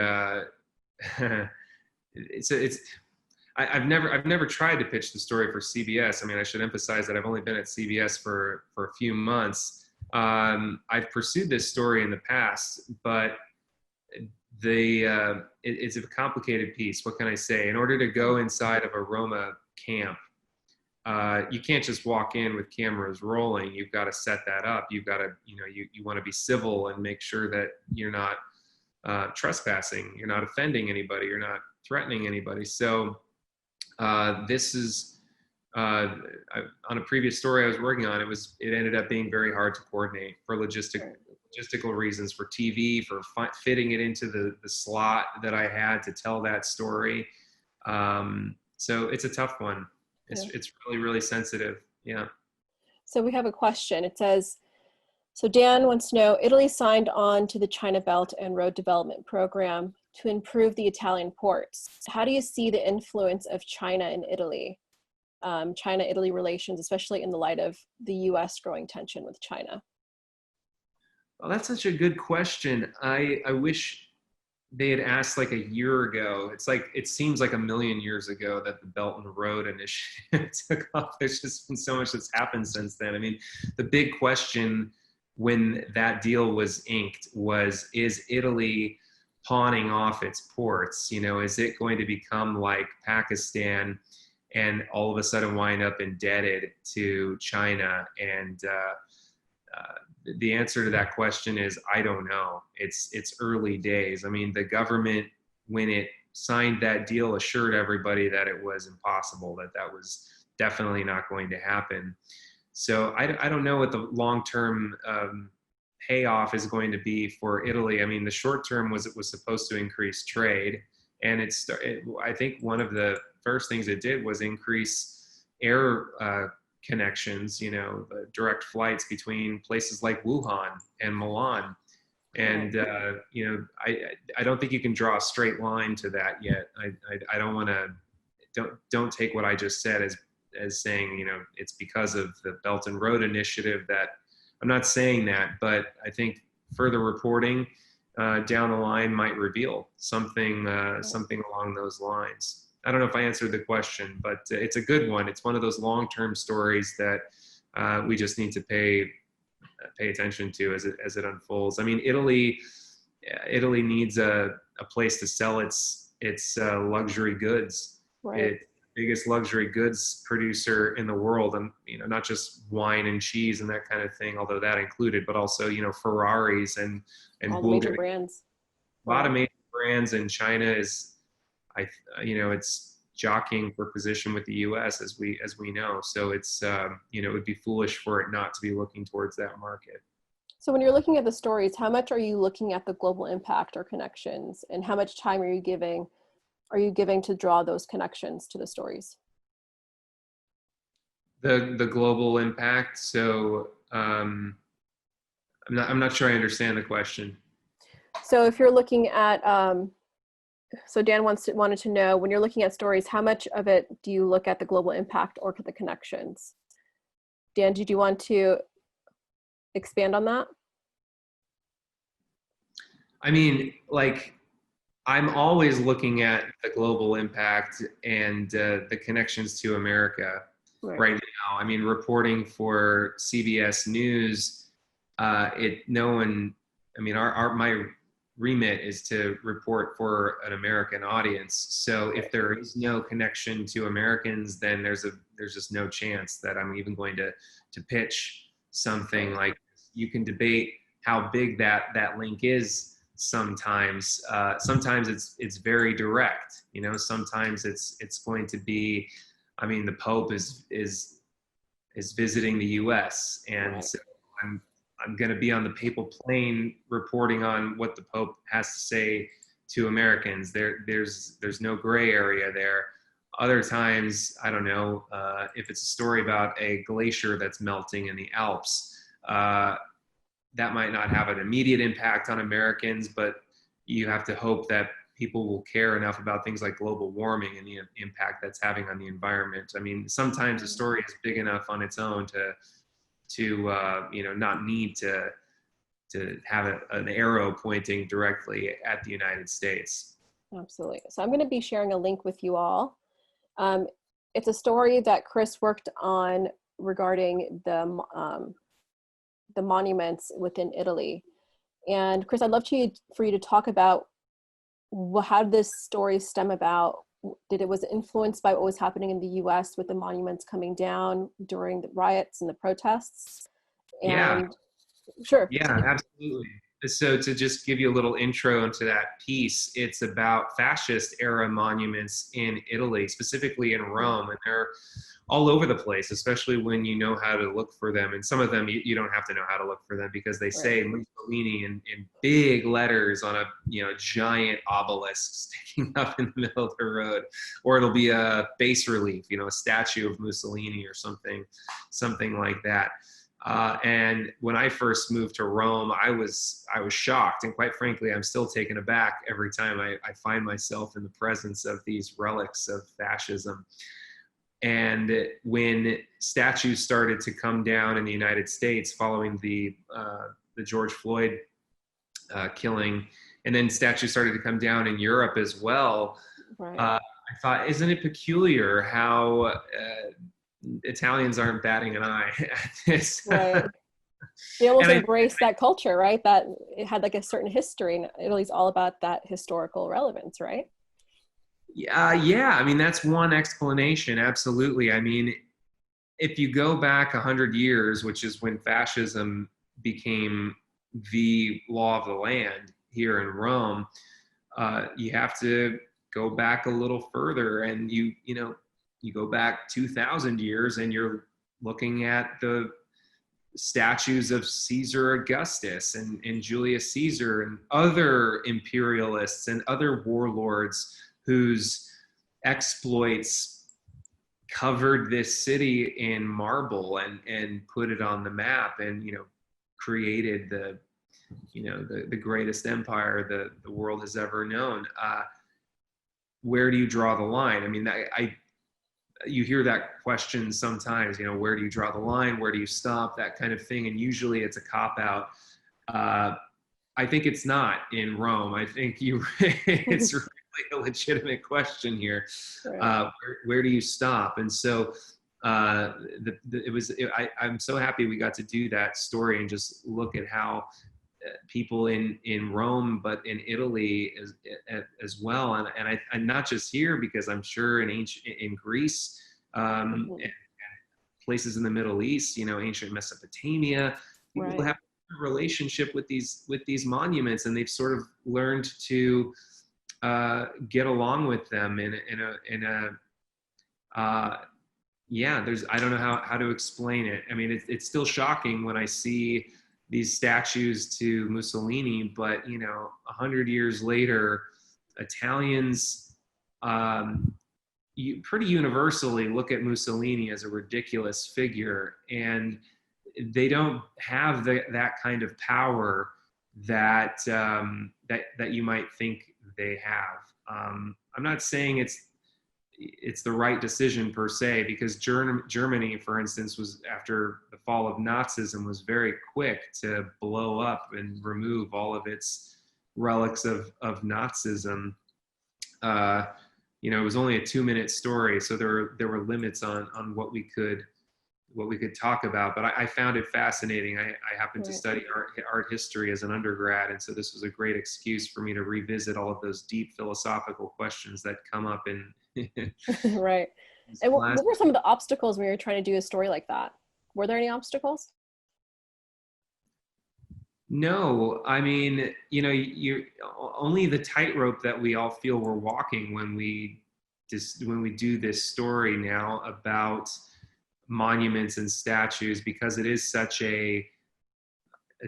I've never tried to pitch the story for CBS. I mean, I should emphasize that I've only been at CBS for a few months. I've pursued this story in the past, but it's a complicated piece. What can I say? In order to go inside of a Roma camp, you can't just walk in with cameras rolling. You've got to set that up. You've got to, you want to be civil and make sure that you're not trespassing, you're not offending anybody, you're not threatening anybody. So this is on a previous story I was working on. It ended up being very hard to coordinate for logistical reasons, for TV, for fitting it into the slot that I had to tell that story. So it's a tough one. It's really, really sensitive. Yeah. So we have a question. It says, so Dan wants to know, Italy signed on to the China Belt and Road Development Program to improve the Italian ports. How do you see the influence of China in Italy, China-Italy relations, especially in the light of the US growing tension with China? Well, that's such a good question. I wish they had asked like a year ago. It seems like a million years ago that the Belt and Road Initiative took off. There's just been so much that's happened since then. I mean, the big question when that deal was inked was, is Italy pawning off its ports? Is it going to become like Pakistan and all of a sudden wind up indebted to China? And the answer to that question is, I don't know. It's early days. I mean, the government, when it signed that deal, assured everybody that it was impossible, that was definitely not going to happen. So I don't know what the long-term payoff is going to be for Italy. I mean, the short term was it was supposed to increase trade, and I think one of the first things it did was increase air connections, direct flights between places like Wuhan and Milan. And, I don't think you can draw a straight line to that yet. I don't want to, don't take what I just said as saying, it's because of the Belt and Road Initiative that, I'm not saying that, but I think further reporting down the line might reveal something along those lines. I don't know if I answered the question, but it's a good one. It's one of those long-term stories that we just need to pay attention to as it unfolds. I mean, Italy needs a place to sell its luxury goods. Right. It's the biggest luxury goods producer in the world, and not just wine and cheese and that kind of thing, although that included, but also Ferraris and all the major brands. A lot of major brands, and China is, it's jockeying for position with the U.S. as we know. So it's it would be foolish for it not to be looking towards that market. So when you're looking at the stories, how much are you looking at the global impact or connections, and how much time are you giving to draw those connections to the stories? The global impact. So I'm not sure I understand the question. So if you're looking at so Dan wanted to know, when you're looking at stories, how much of it do you look at the global impact or the connections? Dan, did you want to expand on that? I mean, I'm always looking at the global impact and the connections to America right now. I mean, reporting for CBS News, my remit is to report for an American audience. So if there is no connection to Americans, then there's just no chance that I'm even going to pitch something like this. You can debate how big that link is sometimes. Sometimes it's very direct. Sometimes it's going to be, the Pope is visiting the US, and so I'm going to be on the papal plane reporting on what the Pope has to say to Americans. There's no gray area there. Other times, I don't know, if it's a story about a glacier that's melting in the Alps, that might not have an immediate impact on Americans, but you have to hope that people will care enough about things like global warming and the impact that's having on the environment. I mean, sometimes a story is big enough on its own to not need to have an arrow pointing directly at the United States. Absolutely. So I'm going to be sharing a link with you all. It's a story that Chris worked on regarding the monuments within Italy. And Chris, I'd love for you to talk about how did this story stem about? Did it was influenced by what was happening in the U.S. with the monuments coming down during the riots and the protests? And sure. Yeah, absolutely. So to just give you a little intro into that piece, it's about fascist era monuments in Italy, specifically in Rome, and they're all over the place, especially when you know how to look for them. And some of them you don't have to know how to look for them because they say Mussolini in big letters on a giant obelisk sticking up in the middle of the road, or it'll be a bas relief, a statue of Mussolini or something like that. And when I first moved to Rome, I was shocked, and quite frankly, I'm still taken aback every time I find myself in the presence of these relics of fascism. And when statues started to come down in the United States following the George Floyd killing, and then statues started to come down in Europe as well, I thought, isn't it peculiar how Italians aren't batting an eye at this? Right. They almost embraced that culture, right? That it had like a certain history, and Italy's all about that historical relevance, right? Yeah. I mean, that's one explanation. Absolutely. I mean, if you go back 100 years, which is when fascism became the law of the land here in Rome, you have to go back a little further, and you go back 2,000 years, and you're looking at the statues of Caesar Augustus and Julius Caesar and other imperialists and other warlords whose exploits covered this city in marble and put it on the map, and created the greatest empire the world has ever known. Where do you draw the line? I mean, you hear that question sometimes, where do you draw the line? Where do you stop? That kind of thing. And usually it's a cop-out. I think it's not in Rome. I think it's really a legitimate question here. Right. Where do you stop? And so I'm so happy we got to do that story and just look at how people in Rome, but in Italy as well, and not just here, because I'm sure in Greece, and places in the Middle East, ancient Mesopotamia, people Right. have a relationship with these monuments, and they've sort of learned to get along with them there's, I don't know how to explain it. I mean, it's still shocking when I see these statues to Mussolini, but 100 years later, Italians pretty universally look at Mussolini as a ridiculous figure, and they don't have that kind of power that you might think they have. I'm not saying it's the right decision per se, because Germany, for instance, was, after the fall of Nazism, was very quick to blow up and remove all of its relics of Nazism. It was only a 2-minute story, so there were limits on what we could talk about. But I found it fascinating. I happened to study art history as an undergrad, and so this was a great excuse for me to revisit all of those deep philosophical questions that come up in Right. And what were some of the obstacles when you were trying to do a story like that? Were there any obstacles? No, I mean, you only the tightrope that we all feel we're walking when we do this story now about monuments and statues, because it is such a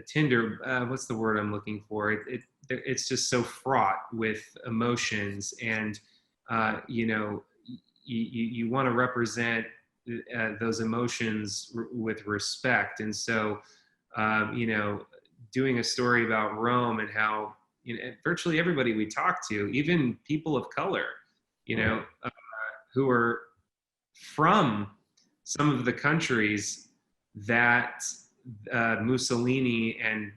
tender, what's the word I'm looking for? It's just so fraught with emotions, and you want to represent those emotions with respect. And so, doing a story about Rome and how virtually everybody we talk to, even people of color, who are from some of the countries that Mussolini and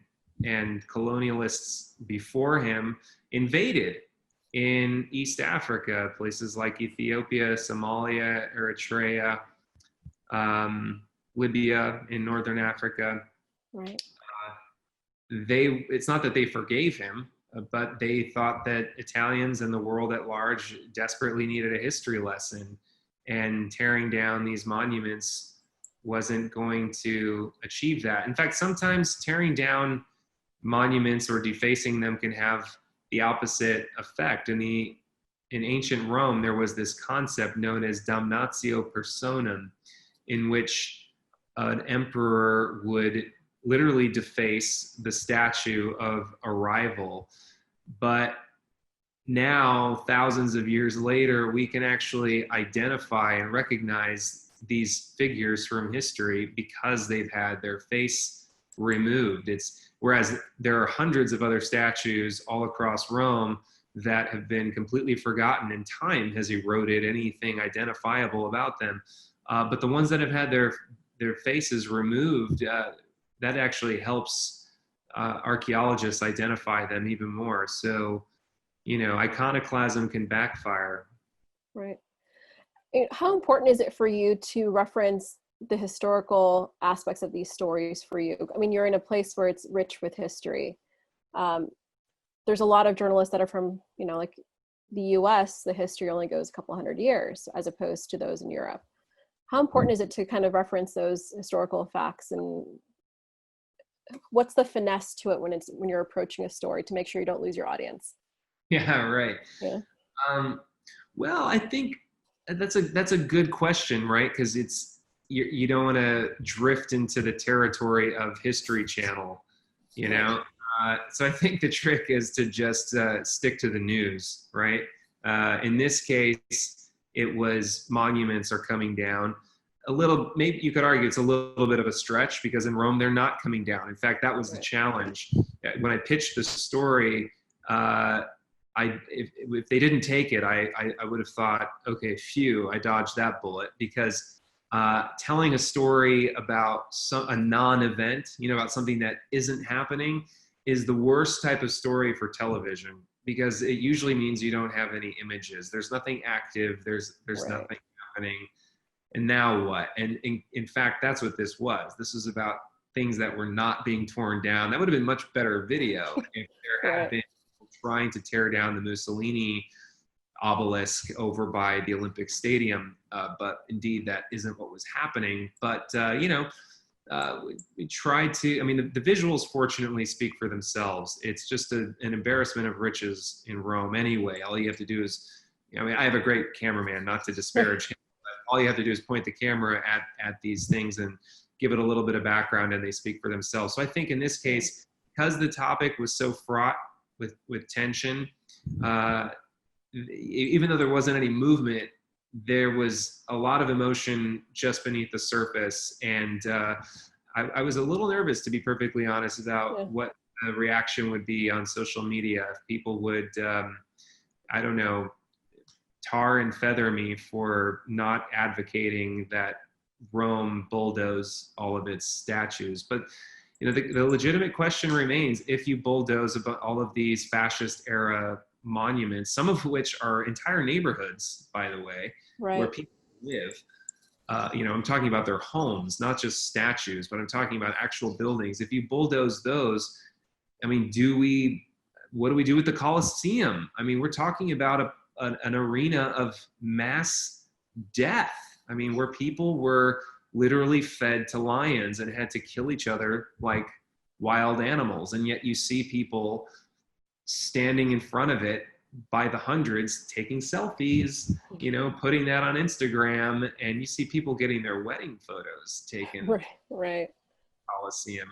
colonialists before him invaded in East Africa, places like Ethiopia, Somalia, Eritrea, Libya in Northern Africa. Right. It's not that they forgave him, but they thought that Italians and the world at large desperately needed a history lesson, and tearing down these monuments wasn't going to achieve that. In fact, sometimes tearing down monuments or defacing them can have the opposite effect. In ancient Rome, there was this concept known as damnatio personam, in which an emperor would literally deface the statue of a rival. But now, thousands of years later, we can actually identify and recognize these figures from history because they've had their face removed. Whereas there are hundreds of other statues all across Rome that have been completely forgotten, and time has eroded anything identifiable about them. But the ones that have had their faces removed, that actually helps archaeologists identify them even more. So, iconoclasm can backfire. Right. How important is it for you to reference the historical aspects of these stories for you? I mean, you're in a place where it's rich with history. There's a lot of journalists that are from, like the US, the history only goes a couple hundred years as opposed to those in Europe. How important is it to kind of reference those historical facts, and what's the finesse to it when you're approaching a story to make sure you don't lose your audience? Yeah, right. Yeah. Well, I think that's a good question, right? Because you don't want to drift into the territory of History Channel, so I think the trick is to just stick to the news, right? In this case, it was monuments are coming down. A little, maybe you could argue it's a little bit of a stretch, because in Rome they're not coming down. In fact, that was the challenge. When I pitched the story, if they didn't take it, I would have thought, okay, phew, I dodged that bullet, because telling a story about a non-event, about something that isn't happening, is the worst type of story for television, because it usually means you don't have any images. There's nothing active. There's nothing happening. And now what? And in fact, that's what this was. This was about things that were not being torn down. That would have been much better video if there had been people trying to tear down the Mussolini obelisk over by the Olympic Stadium. But indeed, that isn't what was happening. But, we tried to, the visuals fortunately speak for themselves. It's just an embarrassment of riches in Rome anyway. All you have to do is, I have a great cameraman, not to disparage him. All you have to do is point the camera at these things and give it a little bit of background, and they speak for themselves. So I think in this case, because the topic was so fraught with tension, even though there wasn't any movement, there was a lot of emotion just beneath the surface. And I was a little nervous, to be perfectly honest, about what the reaction would be on social media. If people would, I don't know, tar and feather me for not advocating that Rome bulldoze all of its statues. But the legitimate question remains: if you bulldoze about all of these fascist era monuments, some of which are entire neighborhoods, by the way, where people live. I'm talking about their homes, not just statues, but I'm talking about actual buildings. If you bulldoze those, what do we do with the Colosseum? We're talking about an arena of mass death. Where people were literally fed to lions and had to kill each other like wild animals. And yet you see people standing in front of it by the hundreds, taking selfies, putting that on Instagram, and you see people getting their wedding photos taken. Right. Coliseum.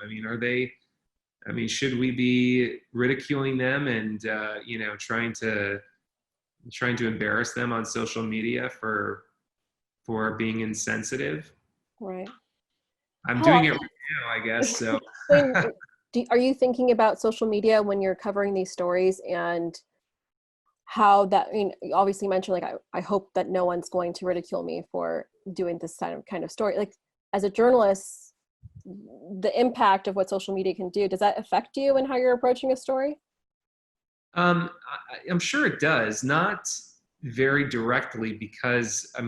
Should we be ridiculing them and, trying to embarrass them on social media for being insensitive? Right. I'm doing it right now, I guess. So, are you thinking about social media when you're covering these stories, and how that? You obviously mentioned, I hope that no one's going to ridicule me for doing this kind of story. As a journalist, the impact of what social media can do, does that affect you in how you're approaching a story? I'm sure it does, not very directly, because I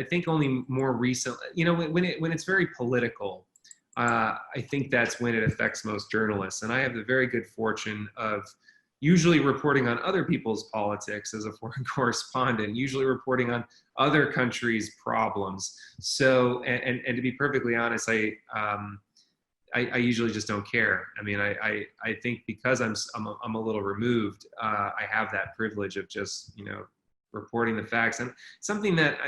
think only more recently, when it's very political, I think that's when it affects most journalists. And I have the very good fortune of usually reporting on other people's politics as a foreign correspondent, usually reporting on other countries' problems. So, and to be perfectly honest, I usually just don't care. I think because I'm a little removed, I have that privilege of just, reporting the facts. And something that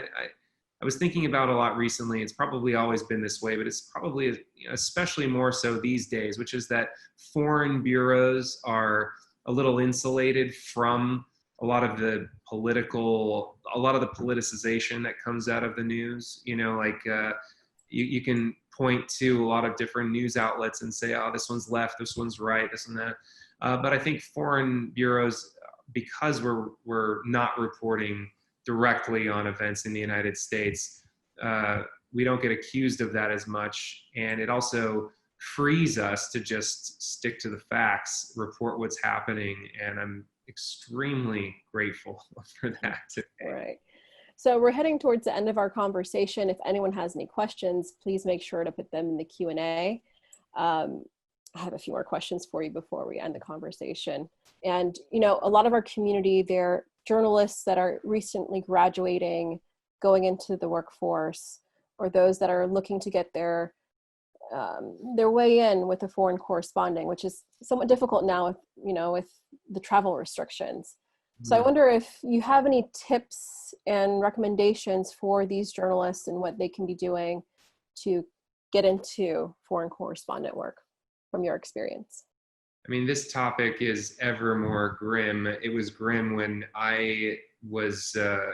I was thinking about a lot recently, it's probably always been this way, but it's probably especially more so these days, which is that foreign bureaus are a little insulated from a lot of the politicization that comes out of the news. You can point to a lot of different news outlets and say, oh, this one's left, this one's right, this and that. But I think foreign bureaus, because we're not reporting directly on events in the United States, we don't get accused of that as much. And it also frees us to just stick to the facts, report what's happening. And I'm extremely grateful for that today. Right. So we're heading towards the end of our conversation. If anyone has any questions, please make sure to put them in the Q&A. I have a few more questions for you before we end the conversation. And, a lot of our community, they're journalists that are recently graduating, going into the workforce, or those that are looking to get their way in with a foreign corresponding, which is somewhat difficult now with the travel restrictions. So I wonder if you have any tips and recommendations for these journalists and what they can be doing to get into foreign correspondent work from your experience. This topic is ever more grim. It was grim when I was, a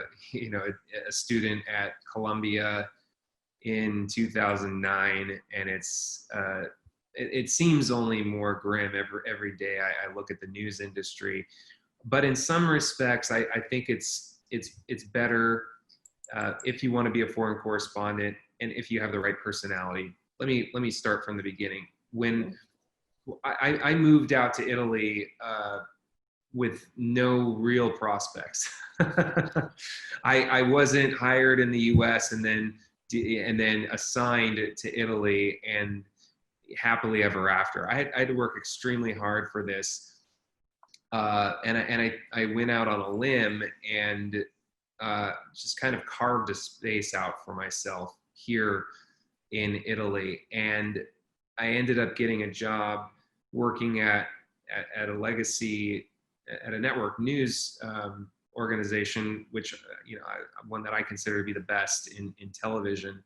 student at Columbia in 2009, and it seems only more grim every day I look at the news industry. But in some respects, I think it's better if you want to be a foreign correspondent and if you have the right personality. Let me start from the beginning. When I moved out to Italy with no real prospects. I wasn't hired in the U.S. and then assigned to Italy and happily ever after. I had to work extremely hard for this. And I went out on a limb and just kind of carved a space out for myself here in Italy. And I ended up getting a job working at a legacy, at a network news organization, which, one that I consider to be the best in television.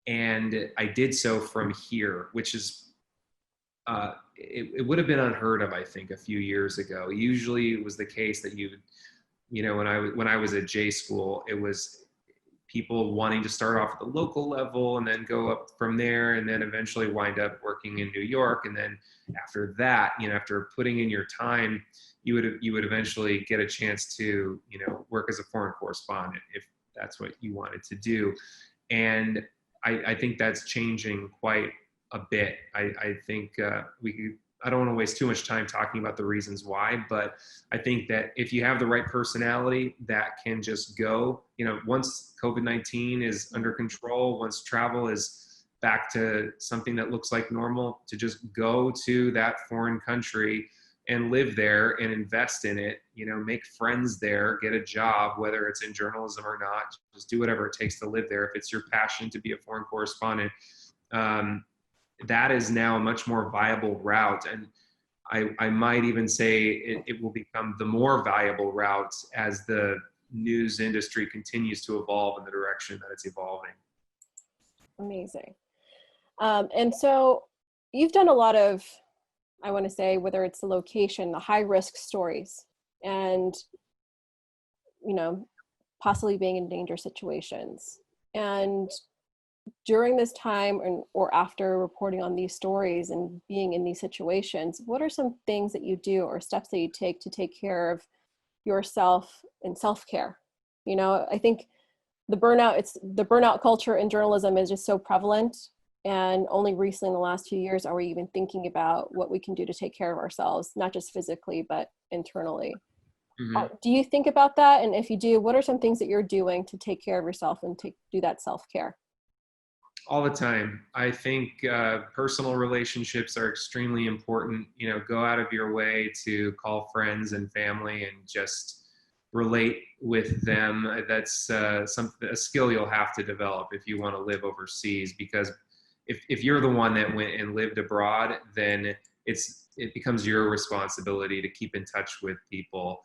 And I did so from here, which is, it would have been unheard of, I think, a few years ago. Usually it was the case that when I was at J school, it was people wanting to start off at the local level and then go up from there and then eventually wind up working in New York. And then after that, after putting in your time, you would eventually get a chance to, work as a foreign correspondent if that's what you wanted to do. And I think that's changing quite a bit. I think I don't want to waste too much time talking about the reasons why, but I think that if you have the right personality, that can just go, once COVID-19 is under control, once travel is back to something that looks like normal, to just go to that foreign country and live there and invest in it, make friends there, get a job, whether it's in journalism or not, just do whatever it takes to live there. If it's your passion to be a foreign correspondent, that is now a much more viable route. And I might even say it will become the more valuable route as the news industry continues to evolve in the direction that it's evolving. Amazing. And so you've done a lot of, I want to say, whether it's the location, the high risk stories, and, possibly being in danger situations. And during this time or after reporting on these stories and being in these situations, what are some things that you do or steps that you take to take care of yourself and self-care? I think the burnout culture in journalism is just so prevalent. And only recently in the last few years are we even thinking about what we can do to take care of ourselves, not just physically, but internally. Mm-hmm. Do you think about that? And if you do, what are some things that you're doing to take care of yourself and do that self-care? All the time. I think personal relationships are extremely important. Go out of your way to call friends and family and just relate with them. That's a skill you'll have to develop if you want to live overseas, because if you're the one that went and lived abroad, then it becomes your responsibility to keep in touch with people.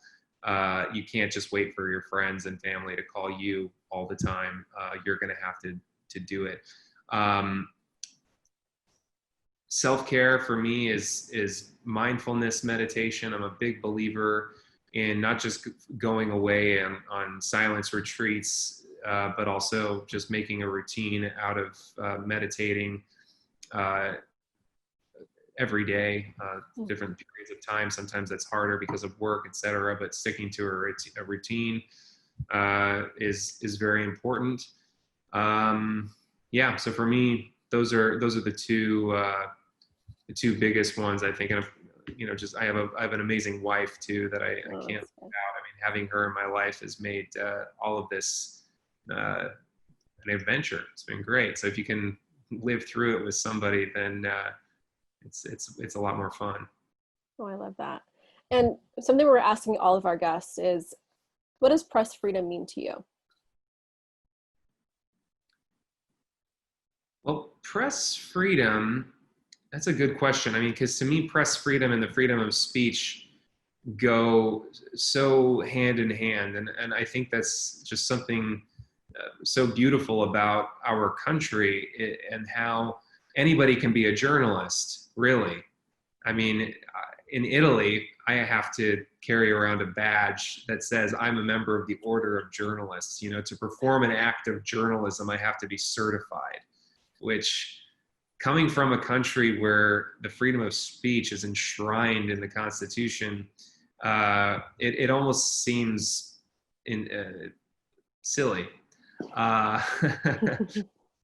You can't just wait for your friends and family to call you all the time. You're going to have to do it. Self-care for me is mindfulness meditation. I'm a big believer in not just going away on silence retreats, but also just making a routine out of meditating every day, different periods of time. Sometimes that's harder because of work, etc. But sticking to a routine is very important. So for me, those are the two biggest ones, I think. And I have an amazing wife too that I can't live out. I mean, having her in my life has made all of this an adventure. It's been great. So if you can live through it with somebody, then it's a lot more fun. Oh, I love that. And something we're asking all of our guests is, what does press freedom mean to you? Well, press freedom, that's a good question. I mean, because to me, press freedom and the freedom of speech go so hand in hand. And I think that's just something so beautiful about our country and how anybody can be a journalist, really. I mean, in Italy, I have to carry around a badge that says I'm a member of the Order of Journalists. You know, to perform an act of journalism, I have to be certified, which, coming from a country where the freedom of speech is enshrined in the Constitution, it almost seems silly.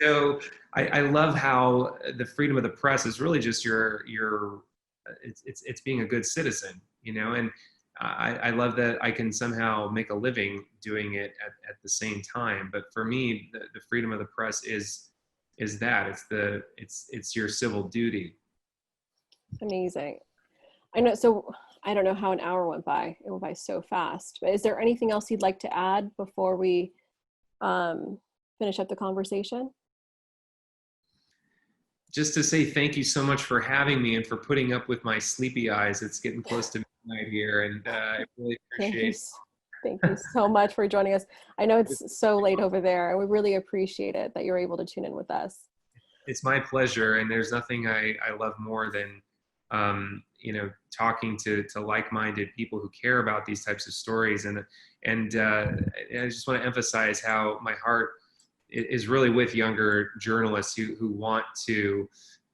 So I love how the freedom of the press is really just it's being a good citizen, you know, and I love that I can somehow make a living doing it at the same time. But for me, the freedom of the press is that it's your civil duty. Amazing. I know. So I don't know how an hour went by. It went by so fast. But is there anything else you'd like to add before we finish up the conversation? Just to say thank you so much for having me and for putting up with my sleepy eyes. It's getting close to midnight here, and I really appreciate it. Thank you so much for joining us. I know it's so late over there, and we really appreciate it that you're able to tune in with us. It's my pleasure, and there's nothing I love more than you know, talking to like-minded people who care about these types of stories. And I just want to emphasize how my heart is really with younger journalists who want to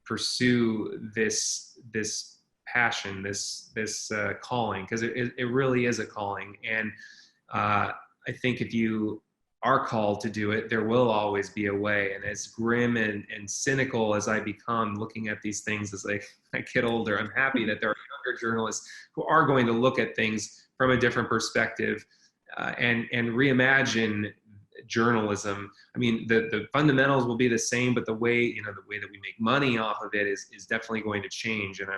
pursue this passion, this calling, because it really is a calling. And I think if you are called to do it, there will always be a way. And as grim and cynical as I become looking at these things as I get older, I'm happy that there are younger journalists who are going to look at things from a different perspective and reimagine journalism. I mean, the fundamentals will be the same, but the way that we make money off of it is definitely going to change. And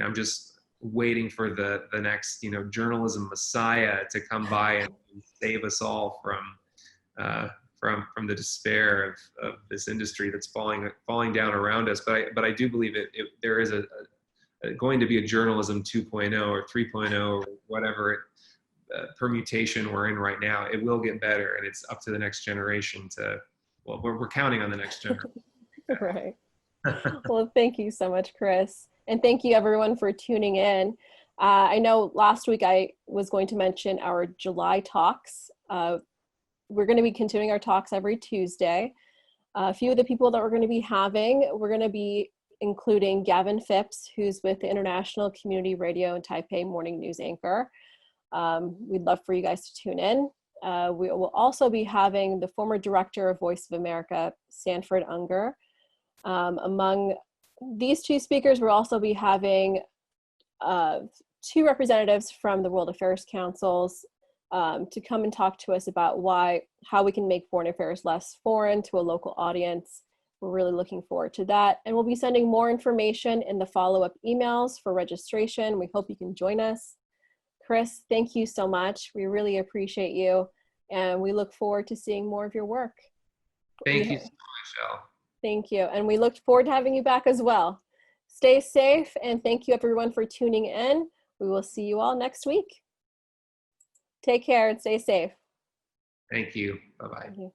I'm just waiting for the next, journalism messiah to come by and save us all from the despair of this industry that's falling down around us. But I do believe there is going to be a journalism 2.0 or 3.0 or whatever permutation we're in right now. It will get better, and it's up to the next generation we're counting on the next generation. Right. Well, thank you so much, Chris. And thank you everyone for tuning in. I know last week I was going to mention our July talks. We're going to be continuing our talks every Tuesday. A few of the people that we're going to be including Gavin Phipps, who's with the International Community Radio and Taipei Morning News anchor. We'd love for you guys to tune in. We will also be having the former director of Voice of America, Sanford Unger. Among these two speakers, we'll also be having two representatives from the World Affairs Councils to come and talk to us about how we can make foreign affairs less foreign to a local audience. We're really looking forward to that. And we'll be sending more information in the follow-up emails for registration. We hope you can join us. Chris, thank you so much. We really appreciate you. And we look forward to seeing more of your work. Thank you so much, Elle. Thank you. And we look forward to having you back as well. Stay safe, and thank you everyone for tuning in. We will see you all next week. Take care and stay safe. Thank you. Bye-bye. Thank you.